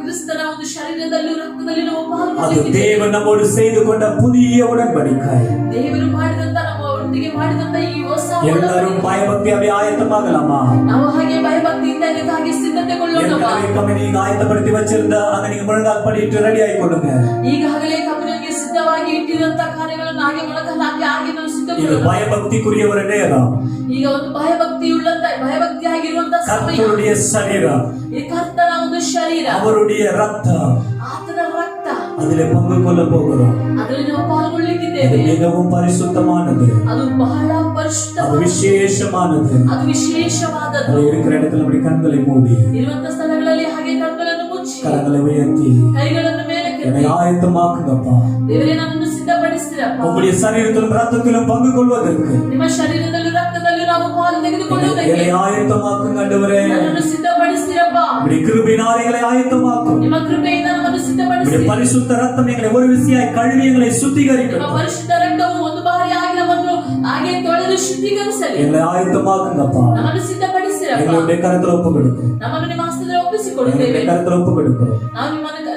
ಕ್ರಿಸ್ತನ ಒಂದು ಶರೀರದಲ್ಲೂ ರಕ್ತದಲ್ಲಿ ನಾವು அது ಪಾಲ್ಗೊಳ್ಳಿದ್ದೇವೆ. தேவன் நம்மோடு செய்து கொண்ட புதிய உடன்படிக்கை. ದೇವರು ಮಾಡಿದಂತ ನಮ್ಮ ಒಟ್ಟಿಗೆ ಮಾಡಿದಂತ ಈ ಹೊಸ எல்லாரும் ಒಡಂಬಡಿಕೆ. பயபக்தியாவே ஆயத்தமாகலாமா? ನಾವು ಹಾಗೆ ಭಯಭಕ್ತಿಯಿಂದ ಇದಕ್ಕಾಗಿ ಸಿದ್ಧತೆಗೊಳ್ಳೋಣವಾ? ஏற்கனவே கம்பெனிக்கு ஆயத்தப்படுத்தி வச்சிருந்தா அங்க நீங்க முழங்கால் படிட்டு ரெடி ஆகி கொள்ளுங்க. ಈಗಾಗಲೇ ಕಬ್ಬನಿಗೆ ಸಿದ್ಧವಾಗಿ ಇಟ್ಟಿರುವಂತ ಕಾರ್ಯಗಳನ್ನು ಹಾಗೆ ಮೊಳಕಲ್ಲ ಹಾಗೆ ನಾವು இது ಸಿದ್ಧಗೊಳ್ಳೋಣ. பயபக்திக்குரிய ஒரு நேரம். ಈಗ ಒಂದು ಭಯಭಕ್ತಿ ಆಗಿರುವಂತ ಸಮಯ. கர்த்தருடைய சரீரம், ಈ ಕರ್ತನ ಒಂದು ಶರೀರ, அவருடைய ரத்தம், ಆತನ ರಕ್ತ, அதிலே பங்கு கொள்ள போகிறோம். ಅದರಲ್ಲಿ ನಾವು அது ಪಾಲ್ಗೊಳ್ಳಿದ್ದೇವೆ. மிகவும் பரிசுத்தமானது, ಅದು ಬಹಳ ಪರಿಶುದ್ಧ, அது விசேஷமானது. ಅದು ವಿಶೇಷವಾದದ್ದು. அது இருக்கிற இடத்துல அப்படி கண்களை மூடி ಇರುವಂತ ಸ್ಥಳಗಳಲ್ಲಿ ಹಾಗೆ ಕಣ್ಣುಗಳನ್ನು ಮುಚ್ಚಿ கரங்களை உயர்த்தி ಕೈಗಳನ್ನು ಮೇಲಕ್ಕೆ என்னை ஆயத்தமாக்குங்கப்பா. ದೇವರೇ, ನನ್ನನ್ನು ಸಿದ್ಧಪಡಿಸಿರಪ್ಪ. உங்களுடைய சரீரத்திலும் ரத்தத்திலும் பங்கு கொள்வதற்கு ನಿಮ್ಮ ಶರೀರದಲ್ಲೂ ರಕ್ತದಲ್ಲೂ ನಾವು ಪಾಲು ತೆಗೆದುಕೊಳ್ಳುವುದಕ್ಕೆ என்னை ஆயத்தமாக்குங்க ஆண்டவரே. ನನ್ನನ್ನು ಸಿದ್ಧಪಡಿಸಿರಪ್ಪ. உங்களுடைய கிருபையினால் எங்களை ஆயத்தமாக்கும். ನಿಮ್ಮ ಕೃಪೆಯಿಂದ ನಮ್ಮನ್ನು ಸಿದ್ಧಪಡಿಸಿ. உங்களுடைய பரிசுத்த ரத்தம் எங்களை ஒரு விசையாய் கழுவி எங்களை ನಿಮ್ಮ சுத்திகரிக்கட்டும். ಪರಿಶುದ್ಧ ರಕ್ತವು ಒಂದು ಬಾರಿ ಆಗಿ ನಮ್ಮನ್ನು ಹಾಗೆ ತೊಳೆದು ಶುದ್ಧೀಕರಿಸಲಿ. எங்களை ஆயத்தமாக்குங்கப்பா. ನಮ್ಮನ್ನು ಸಿದ್ಧಪಡಿಸಿರಪ್ಪ. எங்களுடைய கரத்துல ஒப்பு கொடுக்கும். ನಮ್ಮನ್ನು ನಿಮ್ಮ ಹಸ್ತದಲ್ಲಿ ಒಪ್ಪಿಸಿಕೊಡುತ್ತೇವೆ. எங்களுடைய கரத்துல ஒப்பு கொடுக்கும். ನಾವು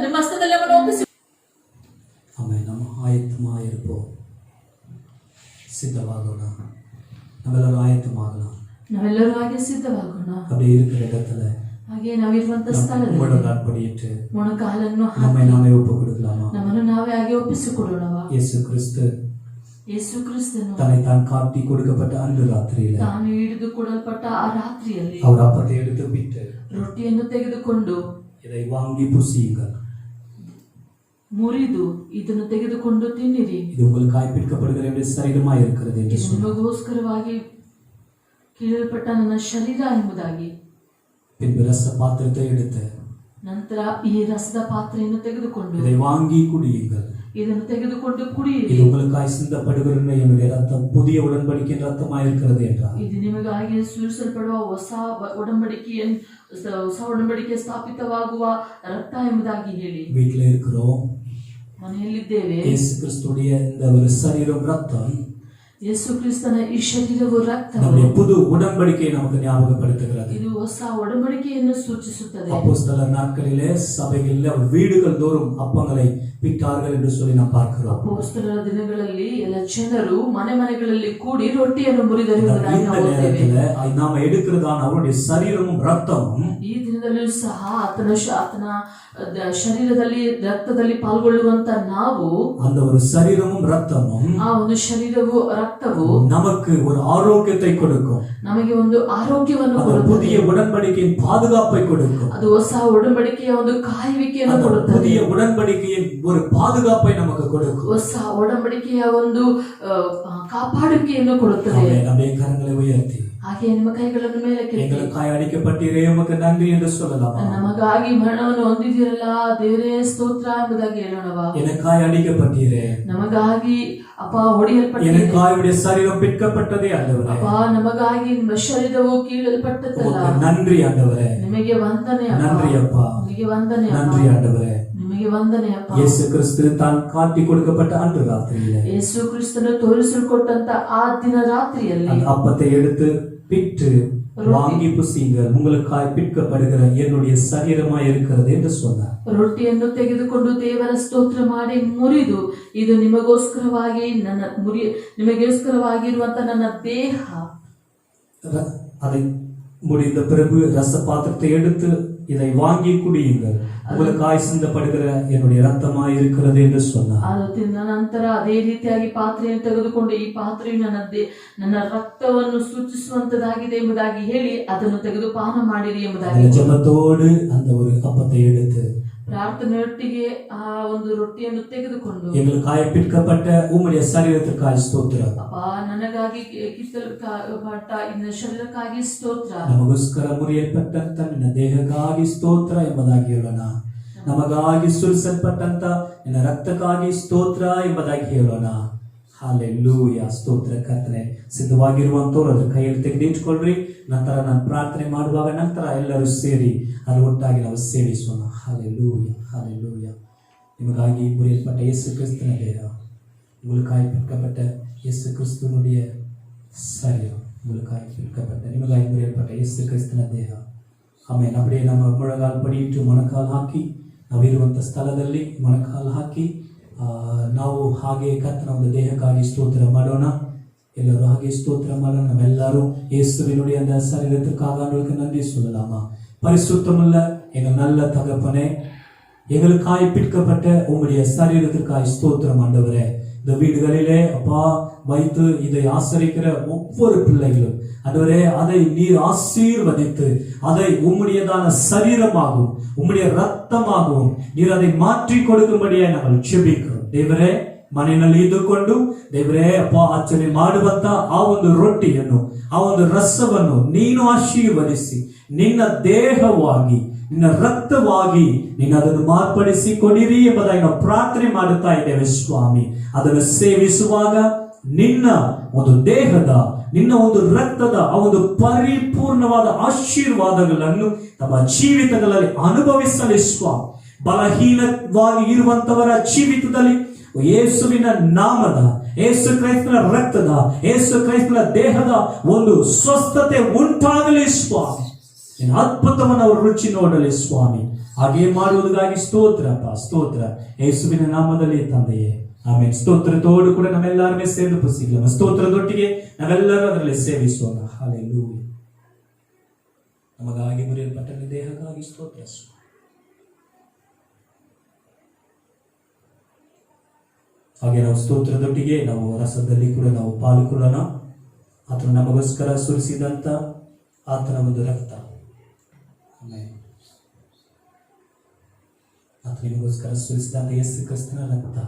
ನಿಮ್ಮ ಹಸ್ತದಲ್ಲಿ ಅವನು ಒಪ್ಪಿಸಿ. ஆமென். நம்ம ஆயத்தமாயிருப்போம். சித்தமாகலாம். நம்மளால ஆயத்தமாகலாம். ನಾವೆಲ್ಲರೂ ಹಾಗೆ ಸಿದ್ಧವಾಗೋಣ. அப்படி இருக்கிற இடத்துல ಹಾಗೆ ನಾವಿರುವಂತ ಸ್ಥಳದಲ್ಲಿ முழங்கால் படியிட்டு ಮೊಣಕಾಲನ್ನು நம்மை நாமே ஒப்பு கொடுக்கலாமா? ನಮ್ಮನ್ನು ನಾವೇ ಹಾಗೆ ಒಪ್ಪಿಸಿಕೊಡೋಣವಾ? இயேசு கிறிஸ்து ಯೇಸು ಕ್ರಿಸ್ತನು தன்னை தான் காட்டி கொடுக்கப்பட்ட அன்று ராத்திரியில ತಾನು ಹಿಡಿದು ಕೊಡಲ್ಪಟ್ಟ ಆ ರಾತ್ರಿಯಲ್ಲಿ அவர் அப்பத்தை எடுத்து விட்டு ರೊಟ್ಟಿಯನ್ನು ತೆಗೆದುಕೊಂಡು இதை வாங்கி புசியுங்கள். ಮುರಿದು ಇದನ್ನು ತೆಗೆದುಕೊಂಡು ತಿನ್ನಿರಿ, இது உங்களுக்காய் பிற்கப்படுகிற என்னுடைய சரீரமா இருக்கிறது என்று ಇದು சொன்னார். ನಿಮಗೋಸ್ಕರವಾಗಿ ಕೀಳಲ್ಪಟ್ಟ ನನ್ನ ಶರೀರ ಎಂಬುದಾಗಿ. பின்பு ரச பாத்திரத்தை எடுத்து ನಂತರ ಈ ರಸದ ಪಾತ್ರೆಯನ್ನು ತೆಗೆದುಕೊಂಡು இதை வாங்கி குடியுங்கள். ಇದನ್ನು ತೆಗೆದುಕೊಂಡು ಕುಡಿಯಿರಿ, இது உங்களுக்காய் சிந்தப்படுகிற என்னுடைய ரத்தம் புதிய உடன்படிக்கையின் ரத்தமாயிருக்கிறது என்றார். ಇದು ನಿಮಗಾಗಿ ಸುರಿಸಲ್ಪಡುವ ಹೊಸ ಒಡಂಬಡಿಕೆ ಸ್ಥಾಪಿತವಾಗುವ ರಕ್ತ ಎಂಬುದಾಗಿ ಹೇಳಿ. வீட்டில் இருக்கிறோம். ಮನೆಯಲ್ಲಿದ್ದೇವೆ. இயேசு கிறிஸ்துடைய இந்த ஒரு சரீரம் ரத்தம் ಯೇಸು ಕ್ರಿಸ್ತನ ಈ ಶರೀರವು ರಕ್ತ நம்முடைய புது உடன்படிக்கையை நமக்கு ஞாபகப்படுத்துகிறது. ಇದು ಹೊಸ ಒಡಂಬಡಿಕೆಯನ್ನು ಸೂಚಿಸುತ್ತದೆ. அப்போஸ்தலர் நாட்களிலே சபைகளிலே அவர் வீடுகள் தோறும் அப்பங்களை பிட்டார்கள் என்று சொல்லி நாம் பார்க்கிறோம். ಅಪೊಸ್ತಲರ ದಿನಗಳಲ್ಲಿ ಎಲ್ಲ ಜನರು ಮನೆಗಳಲ್ಲಿ ಕೂಡಿ ರೊಟ್ಟಿಯನ್ನು ಮುರಿದರು ಎಂಬುದಾಗಿ இந்த ನಾವು ಓದುತ್ತೇವೆ. நேரத்துல நாம எடுக்கிறதான அவருடைய சரீரமும் ரத்தமும் ಈ ದಿನದಲ್ಲಿ ದಿನದಲ್ಲಿಯೂ ಸಹ ಆತನ ಶರೀರದಲ್ಲಿ ರಕ್ತದಲ್ಲಿ ಪಾಲ್ಗೊಳ್ಳುವಂತ ನಾವು அந்த ஒரு சரீரமும் ரத்தமும் ಆ ಒಂದು ಶರೀರವು ರಕ್ತವು நமக்கு ஒரு ஆரோக்கியத்தை கொடுக்கும். ನಮಗೆ ಒಂದು ಆರೋಗ್ಯವನ್ನು அது ಕೊಡುತ್ತದೆ. புதிய உடன்படிக்கையின் பாதுகாப்பை கொடுக்கும். ಅದು ಹೊಸ ಒಡಂಬಡಿಕೆಯ ಒಂದು ಕಾಯುವಿಕೆಯನ್ನು அந்த ಕೊಡುತ್ತದೆ. புதிய உடன்படிக்கையின் ஒரு பாதுகாப்பை நமக்கு கொடுக்கும். ಹೊಸ ಒಡಂಬಡಿಕೆಯ ಒಂದು ಕಾಪಾಡುವಿಕೆಯನ್ನು ಕೊಡುತ್ತದೆ. நம்முடைய கரங்களை உயர்த்தி ಹಾಗೆ ನಿಮ್ಮ ಕೈಗಳನ್ನು ಮೇಲಕ್ಕೆ எங்களுக்காய் அடிக்கப்பட்டீரೇ உமக்கு நன்றி என்று சொல்லலாம். ನಮಗಾಗಿ ಮರಣವನ್ನು ಹೊಂದಿದಿರಲ್ಲ ದೇವರೇ ಸ್ತೋತ್ರ ಎಂಬುದಾಗಿ ಹೇಳೋಣವಾ. எனக்காய் அடிக்கப்பட்டீரே, ನಮಗಾಗಿ ಅಪ್ಪ ಹೊಡೆಯಲ್ಪಟ್ಟಿದೆ. எனக்காய் உடைய சரீரம் பிற்கப்பட்டதே ஆண்டவரே. ಅಪ್ಪ ನಮಗಾಗಿ ನಿಮ್ಮ ಶರೀರವು ಕೀಳಲ್ಪಟ್ಟದಲ್ಲ. உமக்கு நன்றி ஆண்டவரே. ನಿಮಗೆ ವಂದನೆ ಅಪ್ಪ. நன்றி அப்பா. ನಿಮಗೆ ವಂದನೆ ಅಪ್ಪ. நன்றி ஆண்டவரே. ನಿಮಗೆ ವಂದನೆ ಅಪ್ಪ. இயேசு கிறிஸ்து தான் காட்டி கொடுக்கப்பட்ட அன்று ராத்திரியிலே ಯೇಸು ಕ್ರಿಸ್ತನು ತೋರಿಸಿಕೊಟ್ಟಂತ ಆ ದಿನ ರಾತ್ರಿಯಲ್ಲಿ அந்த அப்பத்தை எடுத்து பிட்டு வாங்கி புசியுங்கள், உங்களுக்காய் பிற்கப்படுகிற என்னுடைய சரீரமாய் இருக்கிறது என்று சொன்னார். ರೊಟ್ಟಿಯನ್ನು ತೆಗೆದುಕೊಂಡು ದೇವರ ಸ್ತೋತ್ರ ಮಾಡಿ ಮುರಿದು, ಇದು ನಿಮಗೋಸ್ಕರವಾಗಿ ನಿಮಗೋಸ್ಕರವಾಗಿರುವಂತ ನನ್ನ ದೇಹ. அதை முடிந்த பிறகு ரச பாத்திரத்தை எடுத்து இதை வாங்கி குடியுங்கள், உங்களுக்காய் சிந்தப்படுகிற என்னுடைய ரத்தமாய் இருக்கிறது என்று சொன்னார். ಅದು ತಿಂದ ನಂತರ ಅದೇ ರೀತಿಯಾಗಿ ಪಾತ್ರೆಯನ್ನು ತೆಗೆದುಕೊಂಡು ಈ ಪಾತ್ರೆಯು ನನ್ನ ರಕ್ತವನ್ನು ಸೂಚಿಸುವಂತದಾಗಿದೆ ಎಂಬುದಾಗಿ ಹೇಳಿ ಅದನ್ನು ತೆಗೆದು ಪಾನ ಮಾಡಿರಿ ಎಂಬುದಾಗಿ ಜಪத்தோடு அந்த ஒரு அப்பத்தை எடுத்து ಪ್ರಾರ್ಥನೆಯೊಟ್ಟಿಗೆ ಆ ಒಂದು ರೊಟ್ಟಿಯನ್ನು ತೆಗೆದುಕೊಂಡು எங்களுக்காய் பிற்கப்பட்ட உம்முடைய சரீரத்திற்காய் ஸ்தோத்திரம். ಅಪ್ಪ ನನಗಾಗಿ ಕಿತ್ತಲ್ಪಟ್ಟ ಇನ್ನ ಶರೀರಕ್ಕಾಗಿ ಸ್ತೋತ್ರ. ನಮಗೋಸ್ಕರ ಮುರಿಯಲ್ಪಟ್ಟಂತ ನಿನ್ನ ದೇಹಕ್ಕಾಗಿ ಸ್ತೋತ್ರ ಎಂಬುದಾಗಿ ಹೇಳೋಣ. ನಮಗಾಗಿ ಸುರಿಸಲ್ಪಟ್ಟಂತ ನಿನ್ನ ರಕ್ತಕ್ಕಾಗಿ ಸ್ತೋತ್ರ ಎಂಬುದಾಗಿ ಹೇಳೋಣ. ಹಾಲೆಲೂಯಾ. ಸ್ತೋತ್ರ ಕರ್ತನೆ. ಸಿದ್ಧವಾಗಿರುವಂತವ್ರು ಅದ್ರ ಕೈಯಲ್ಲಿ ತೆಗೆದಿಟ್ಕೊಳ್ರಿ. ನಂತರ ನಾನು ಪ್ರಾರ್ಥನೆ ಮಾಡುವಾಗ ನಂತರ ಎಲ್ಲರೂ ಸೇರಿ ಅದು ಒಟ್ಟಾಗಿ ನಾವು ಸೇವಿಸೋಣ. Hallelujah, hallelujah. ನಿಮಗಾಗಿ ಮುರಿಯಲ್ಪಟ್ಟ ಯೇಸು ಕ್ರಿಸ್ತನ ದೇಹ, உங்களுக்காய் பிற்கப்பட்ட இயேசு கிறிஸ்துவனுடைய சரீரம், உங்களுக்காய் பிற்கப்பட்ட நிமகாய் முறையப்பட்ட இயேசு கிறிಸ್ತನ ದೇಹ. ಆಮೇಲೆ அப்படியே ನಮ್ಮ ಮೊಳಗಾಲ್ ಪಡಿಯಿಟ್ಟು ಮೊಣಕಾಲು ಹಾಕಿ ನಾವಿರುವಂಥ ಸ್ಥಳದಲ್ಲಿ ಮೊಣಕಾಲು ಹಾಕಿ ನಾವು ಹಾಗೆ ಕರ್ತನ ಒಂದು ದೇಹಕ್ಕಾಗಿ ಸ್ತೋತ್ರ ಮಾಡೋಣ. ಎಲ್ಲರೂ ಹಾಗೆ ಸ್ತೋತ್ರ ಮಾಡೋಣ. ನಾವೆಲ್ಲರೂ இயேசுவினுடைய அந்த சரீரத்துக்காக உங்களுக்கு நன்றி சொல்லலாமா? பரிசுத்தமுள்ள எங்கள் நல்ல தகப்பனே, எங்களுக்காய் பிற்கப்பட்ட உம்முடைய சரீரத்திற்காய் ஸ்தோத்திரம் ஆண்டவரே. இந்த வீடுகளிலே அப்பா வைத்து இதை ஆசரிக்கிற ஒவ்வொரு பிள்ளைகளும் ஆண்டவரே, அதை நீர் ஆசீர்வதித்து அதை உம்முடையதான சரீரமாகவும் உம்முடைய ரத்தமாகவும் நீர் அதை மாற்றி கொடுக்கும்படியாய் நாங்கள் ಜೆபிக்கிறோம். ದೇವರೇ, ಮನೆಯಲ್ಲಿ ಇದ್ದುಕೊಂಡು ದೇವರೇ ಅಪ್ಪ ಆಚರಣೆ ಮಾಡುವಂತ ಆ ಒಂದು ರೊಟ್ಟಿಯನ್ನು ಆ ಒಂದು ರಸವನ್ನು ನೀನು ಆಶೀರ್ವದಿಸಿ ನಿನ್ನ ದೇಹವಾಗಿ ನಿನ್ನ ರಕ್ತವಾಗಿ ನೀನು ಅದನ್ನು ಮಾರ್ಪಡಿಸಿ ಕೊಡಿರಿ ಎಂಬುದಾಗಿ ನಾವು ಪ್ರಾರ್ಥನೆ ಮಾಡುತ್ತಾ ಇದ್ದೇವೆ ಸ್ವಾಮಿ. ಅದನ್ನು ಸೇವಿಸುವಾಗ ನಿನ್ನ ಒಂದು ದೇಹದ ನಿನ್ನ ಒಂದು ರಕ್ತದ ಆ ಒಂದು ಪರಿಪೂರ್ಣವಾದ ಆಶೀರ್ವಾದಗಳನ್ನು ನಮ್ಮ ಜೀವಿತಗಳಲ್ಲಿ ಅನುಭವಿಸಲಿ ಸ್ವಾಮಿ. ಬಲಹೀನವಾಗಿ ಇರುವಂತವರ ಜೀವಿತದಲ್ಲಿ ಯೇಸುವಿನ ನಾಮದ, ಯೇಸು ಕ್ರೈಸ್ತನ ರಕ್ತದ, ಯೇಸು ಕ್ರೈಸ್ತನ ದೇಹದ ಒಂದು ಸ್ವಸ್ಥತೆ ಉಂಟಾಗಲಿ ಸ್ವಾಮಿ. ಅದ್ಭುತವನ್ನು ಅವರು ರುಚಿ ನೋಡಲಿ ಸ್ವಾಮಿ. ಹಾಗೆ ಮಾಡುವುದಕ್ಕಾಗಿ ಸ್ತೋತ್ರಪ್ಪ, ಸ್ತೋತ್ರ ಯೇಸುವಿನ ನಾಮದಲ್ಲಿ ತಂದೆಯೇ, ಆಮೇಲೆ ಸ್ತೋತ್ರತೋಡು ಕೂಡ ನಾವೆಲ್ಲರೂ ಸೇರಿ ಪುಸಿಗ್ಲ ಸ್ತೋತ್ರದೊಟ್ಟಿಗೆ ನಾವೆಲ್ಲರೂ ಅದರಲ್ಲಿ ಸೇವಿಸೋಣ. ಹಾಲೆಲೂಯಾ. ನಮಗಾಗಿ ಮುರಿಯಲ್ಪಟ್ಟ ದೇಹಕ್ಕಾಗಿ ಸ್ತೋತ್ರ. ಹಾಗೆ ನಾವು ಸ್ತೋತ್ರದೊಟ್ಟಿಗೆ ನಾವು ರಸದಲ್ಲಿ ಕೂಡ ನಾವು ಪಾಲ್ಗೊಳ್ಳೋಣ. ಆತನು ನಮಗೋಸ್ಕರ ಸುರಿಸಿದಂತ ಆತನ ಒಂದು ರಕ್ತ, ಆತ ನಿಮಗೋಸ್ಕರ ಸುರಿಸಿದಂತ ಯೇಸು ಕ್ರಿಸ್ತನ ರಕ್ತ,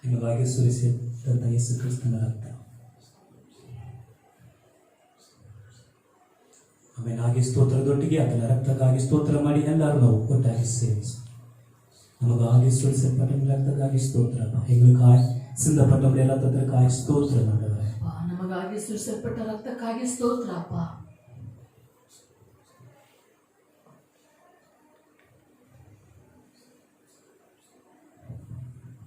ನಿಮಗಾಗಿ ಸುರಿಸಿದಂತ ಯೇಸು ಕ್ರಿಸ್ತನ ರಕ್ತ. ಆಮೇಲೆ ಹಾಗೆ ಸ್ತೋತ್ರದೊಟ್ಟಿಗೆ ಅದರ ರಕ್ತಕ್ಕಾಗಿ ಸ್ತೋತ್ರ ಮಾಡಿ ಎಲ್ಲರೂ ನಾವು ಒಟ್ಟಾಗಿ ಸೇವಿಸೋಣ. ನಮಗಾಗಿ ಸುರಿಸಲ್ಪಟ್ಟ ರಕ್ತಕ್ಕಾಗಿ ಸ್ತೋತ್ರ, ಹೆಂಗಕ್ಕಾಗಿ ಸಿಂಧಪಟ್ಟ ರಕ್ತಕ್ಕಾಗಿ ಸ್ತೋತ್ರ ಮಾಡಿದರೆ ನಮಗಾಗಿ ಸುರಿಸಲ್ಪಟ್ಟ ರಕ್ತಕ್ಕಾಗಿ ಸ್ತೋತ್ರ ಅಪ್ಪ.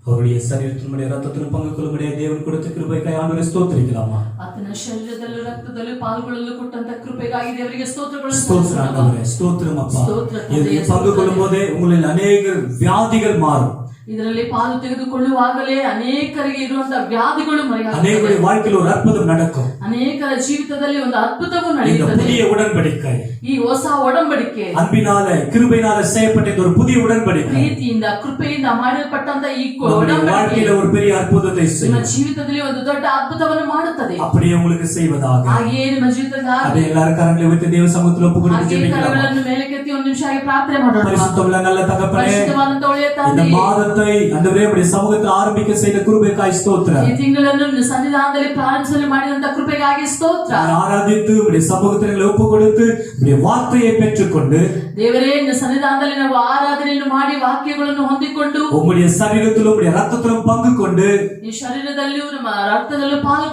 அவருடைய சரீரத்தினுடைய ரத்தத்தின் பங்கு கொள்ளும்படிய தேவன் கொடுத்த கிருபைக்காய் ஆண்டவரை ஸ்தோத்திரிக்கலாமா? ಆತನ ಶರೀರದಲ್ಲೂ ರಕ್ತದಲ್ಲೂ ಪಾಲ್ಗೊಳ್ಳಲು ಕೊಟ್ಟಂತ ಕೃಪೆಗಾಗಿ ದೇವರಿಗೆ ಸ್ತೋತ್ರಗಳನ್ನು ಸ್ತೋತ್ರ ಆண்டವರೇ, ಸ್ತೋತ್ರಂ ಅಪ್ಪ. ಸ್ತೋತ್ರ ಈ பங்கு கொள்ளும்போதே உங்களில் अनेक வியாதிகள் மாறும். ಇದರಲ್ಲಿ ಪಾಲು ತೆಗೆದುಕೊಳ್ಳುವಾಗಲೇ ಅನೇಕರಿಗೆ ಇರುವಂತಹ ವ್ಯಾಧಿಗಳು ಮರೆಯಾಗುತ್ತವೆ. ಅನೇಕರ வாழ்க்கையில் ஒரு அற்புதம் நடக்கும். ಅನೇಕರ ಜೀವಿತದಲ್ಲಿ ಒಂದು ಅದ್ಭುತವು இந்த ನಡೆಯುತ್ತದೆ. புதிய உடன்படிக்கை ಈ ಹೊಸ ಒಡಂಬಡಿಕೆ அன்பினால கிருபையினால செய்யப்பட்ட இந்த ஒரு புதிய உடன்படிக்கை ಪ್ರೀತಿಯಿಂದ ಕೃಪೆಯಿಂದ ಮಾಡಲ್ಪಟ್ಟಂತ ಈ நம்முடைய ಒಡಂಬಡಿಕೆ வாழ்க்கையில ஒரு பெரிய அற்புதத்தை ನಿಮ್ಮ செய்யும். ಜೀವಿತದಲ್ಲಿ ಒಂದು ದೊಡ್ಡ ಅದ್ಭುತವನ್ನು ಮಾಡುತ್ತದೆ. அப்படியே உங்களுக்கு செய்வதாக. ಹಾಗೆಯೇ ನಿಮ್ಮ ಜೀವಿತದಲ್ಲಿ அதை எல்லாரும் கரங்களை வைத்து தேவ சமூகத்தில் ஒப்பு கொடுத்து ಹಾಗೆ ஜெபிக்கலாம். ಕರಗಳನ್ನು ಮೇಲಕ್ಕೆತ್ತಿ ಒಂದು ನಿಮಿಷ ಆಗಿ ಪ್ರಾರ್ಥನೆ ಮಾಡೋಣ. பரிசுத்தமுள்ள நல்ல தகப்பனே, ಪರಿಶುದ್ಧವಾದಂತ ಒಳ್ಳೆಯ இந்த ತಂದೆ, மாதத்தை ஆண்டவரே உம்முடைய சமூகத்தில் ஆரம்பிக்க செய்த கிருபைக்காய் ஸ்தோத்திரம். ಈ ತಿಂಗಳನ್ನು ನಿನ್ನ ಸನ್ನಿಧಾನದಲ್ಲಿ ಪ್ರಾರಂಭಿಸಲು ಮಾಡಿದಂತ ಕೃಪೆಗಾಗಿ ಸ್ತೋತ್ರ. ஆராதித்து உம்முடைய சமூகத்தில் எங்களை ஒப்பு கொடுத்து உம்முடைய வார்த்தையை பெற்றுக்கொண்டு ದೇವರೇ ನಿನ್ನ ಸನ್ನಿಧಾನದಲ್ಲಿ ನಾವು ಆರಾಧನೆಯನ್ನು ಮಾಡಿ ವಾಕ್ಯಗಳನ್ನು ಹೊಂದಿಕೊಂಡು உம்முடைய சரீரத்திலும் உம்முடைய ரத்தத்திலும் பங்கு கொண்டு ಈ ಶರೀರದಲ್ಲಿಯೂ ನಮ್ಮ ರಕ್ತದಲ್ಲೂ ಪಾಲು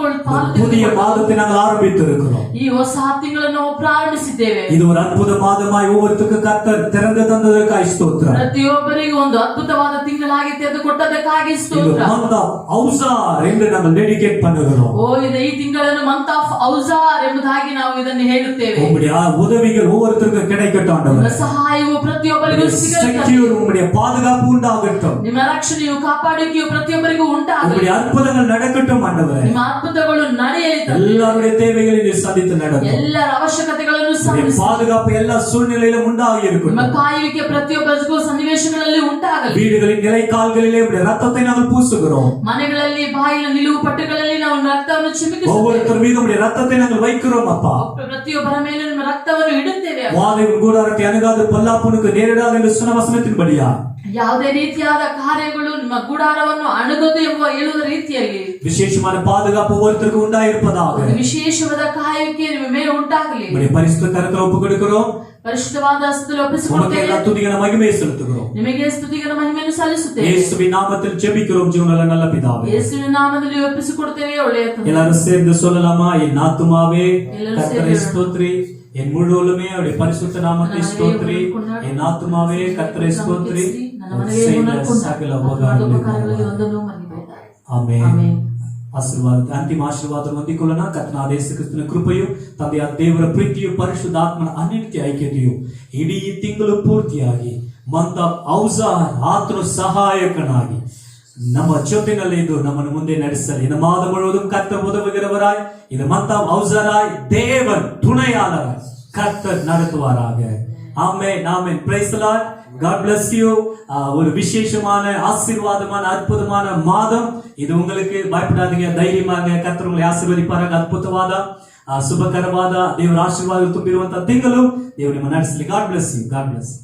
புதிய மாதத்தை நாங்கள் ஆரம்பித்திருக்கிறோம். ಈ ಹೊಸ ತಿಂಗಳನ್ನು ನಾವು ಪ್ರಾರಂಭಿಸಿದ್ದೇವೆ. இது ஒரு அற்புத மாதமாய் ஒவ்வொருத்தருக்கும் கர்த்தர் திறந்து தந்ததற்காய் ஸ்தோத்திரம். ಪ್ರತಿಯೊಬ್ಬರಿಗೂ ಒಂದು ಅದ್ಭುತವಾದ ತಿಂಗಳಾಗಿ ತೆಗೆದು ಕೊಟ್ಟದಕ್ಕಾಗಿ இது ಸ್ತೋತ್ರ. month of ಔಸಾರ್ என்று நாங்கள் டெடிகேட் பண்ணுகிறோம். ಓ ಇದು ಈ ತಿಂಗಳನ್ನು ಮಂತ್ ಆಫ್ ಔಸಾರ್ ಎಂಬುದಾಗಿ ನಾವು ಇದನ್ನು ಹೇಳುತ್ತೇವೆ. உம்முடைய உதவிகள் ஒவ்வொருத்தருக்கும் கிடைக்கட்டும் ஆண்டவரே. ನಿಮ್ಮ ಸಹಾಯವು ಪ್ರತಿಯೊಬ್ಬರಿಗೂ ಸಿಗಲಿ. செக்யூர் உம்முடைய பாதுகாப்பு உண்டாகட்டும். ನಿಮ್ಮ ರಕ್ಷಣೆಯು ಕಾಪಾಡುವಿಕೆಯು ಪ್ರತಿಯೊಬ್ಬರಿಗೂ ಉಂಟಾಗಲಿ. உம்முடைய அற்புதங்கள் நடக்கட்டும் ஆண்டவரே. ನಿಮ್ಮ ಅದ್ಭುತಗಳು ನಡೆಯಲಿ. எல்லாருடைய தேவைகளை நீர் சந்தித்து நடத்தும். ಎಲ್ಲರ ಅವಶ್ಯಕತೆಗಳನ್ನು உம்முடைய ಸಲ್ಲಿಸಿ. பாதுகாப்பு எல்லா சூழ்நிலையிலும் உண்டாகி ನಿಮ್ಮ இருக்கட்டும். ಕಾಯುವಿಕೆ ಪ್ರತಿಯೊಬ್ಬರಿಗೂ ಸನ್ನಿವೇಶಗಳಲ್ಲಿ ಉಂಟಾಗಲಿ. வீடுகளின் நிலைக்கால்களிலே உம்முடைய ரத்தத்தை நாங்கள் பூசுகிறோம். ಮನೆಗಳಲ್ಲಿ ಬಾಯಿನ ನಿಲುವು ಪಟ್ಟುಗಳಲ್ಲಿ ನಾವು ರಕ್ತವನ್ನು ಚಿಮುಕಿಸುತ್ತೇವೆ. ஒவ்வொருத்தர் மீது உம்முடைய ரத்தத்தை நாங்கள் வைக்கிறோம் அப்பா. ಪ್ರತಿಯೊಬ್ಬರ ಮೇಲೆ ನಿಮ್ಮ ರಕ್ತವನ್ನು ಇಡುತ್ತೇವೆ. வாதையின் கூடாரத்தை அணுகாது பொல்லாப்புனுக்கு நேரிடாது என்று சொன்ன வசனத்தின்படியா ಯಾವುದೇ ರೀತಿಯಾದ ಕಾರ್ಯಗಳು ನಿಮ್ಮ ಗುಡಾರವನ್ನು ಅಣುಗದು ಎಂಬ ಹೇಳುವ ರೀತಿಯಲ್ಲಿ விசேஷமான பாதுகாப்பு ஒவ்வொருத்தருக்கும் உண்டாயிருப்பதாக ಒಂದು ವಿಶೇಷವಾದ ಕಾಯುವಿಕೆ ನಿಮ್ಮ ಮೇಲೆ ಉಂಟಾಗಲಿ. உம்முடைய பரிசுத்த கரத்தில் ஒப்பு கொடுக்கிறோம். ಪರಿಶುದ್ಧವಾದ ಹಸ್ತದಲ್ಲಿ உமக்கு ಒಪ್ಪಿಸಿಕೊಡುತ್ತೇವೆ. எல்லா துதிகளை மகிமையை செலுத்துகிறோம். ನಿಮಗೆ ಸ್ತುತಿಗಳ ಮಹಿಮೆಯನ್ನು ಸಲ್ಲಿಸುತ್ತೇವೆ. இயேசுவின் நாமத்தில் ஜெபிக்கிறோம் ஜீவனுள்ள நல்ல பிதாவே. ಯೇಸುವಿನ ನಾಮದಲ್ಲಿ ಒಪ್ಪಿಸಿಕೊಡುತ್ತೇವೆ ಒಳ್ಳೆಯ ತಂದೆ. எல்லாரும் சேர்ந்து சொல்லலாமா? என் ஆத்துமாவே எல்லாரும் கர்த்தரை சேர்ந்து ஸ்தோத்ரி, என் முழு உள்ளமே அவருடைய பரிசுத்த நாமத்தை ஸ்தோத்ரி. என் ஆத்துமாவே கர்த்தரை ஸ்தோத்ரி, அவர் செய்த சகல உபகாரங்களை ಒಂದನ್ನು ಮರೆಯಬೇಡ. ஆமென். ಆಮೆನ್. ಆಶೀರ್ವಾದ ಅಂತಿಮ ಆಶೀರ್ವಾದ ಹೊಂದಿಕೊಳ್ಳೋಣ. ಕರ್ತನಾದ ಯೇಸು ಕ್ರಿಸ್ತನ ಕೃಪೆಯು, ತಂದೆಯ ದೇವರ ಪ್ರೀತಿಯು, ಪರಿಶುದ್ಧಾತ್ಮನ ಅನಿತ್ಯ ಐಕ್ಯತೆಯು ಇಡೀ ತಿಂಗಳು ಪೂರ್ತಿಯಾಗಿ ಮಂತ್ ಆಫ್ ಔಸಾರ್ ಆತನು ಸಹಾಯಕನಾಗಿ ನಮ್ಮ ಜೊತೆನಲ್ಲಿ ಇದ್ದು ನಮ್ಮನ್ನು ಮುಂದೆ ನಡೆಸಲಿ. இந்த மாதம் முழுவதும் கர்த்தர் உதவுகிறவராய், இந்த ಮಂತ್ ಆಫ್ ಔಸಾರಾய் தேவன் துணையாளராய் கர்த்தர் நடத்துவாராக. Amen amen. Praise the lord. God bless you. ஒரு விசேஷமான ஆசீர்வாதமான அற்புதமான மாதம் இது உங்களுக்கு. பயப்படாதீங்க, ಧೈರ್ಯமாக ಕರ್ತರು உங்களை ಆಶೀರ್ವದಿಪಾರಾಗ. ಅದ್ಭುತವಾದ ಶುಭಕರವಾದ ದೇವರ ಆಶೀರ್ವಾದ ತುಂಬಿರುವಂತಹ ತಿಂಗಳು ದೇವರು ನಿಮ್ಮ ನಡೆಸಲಿ. God bless you. God bless you.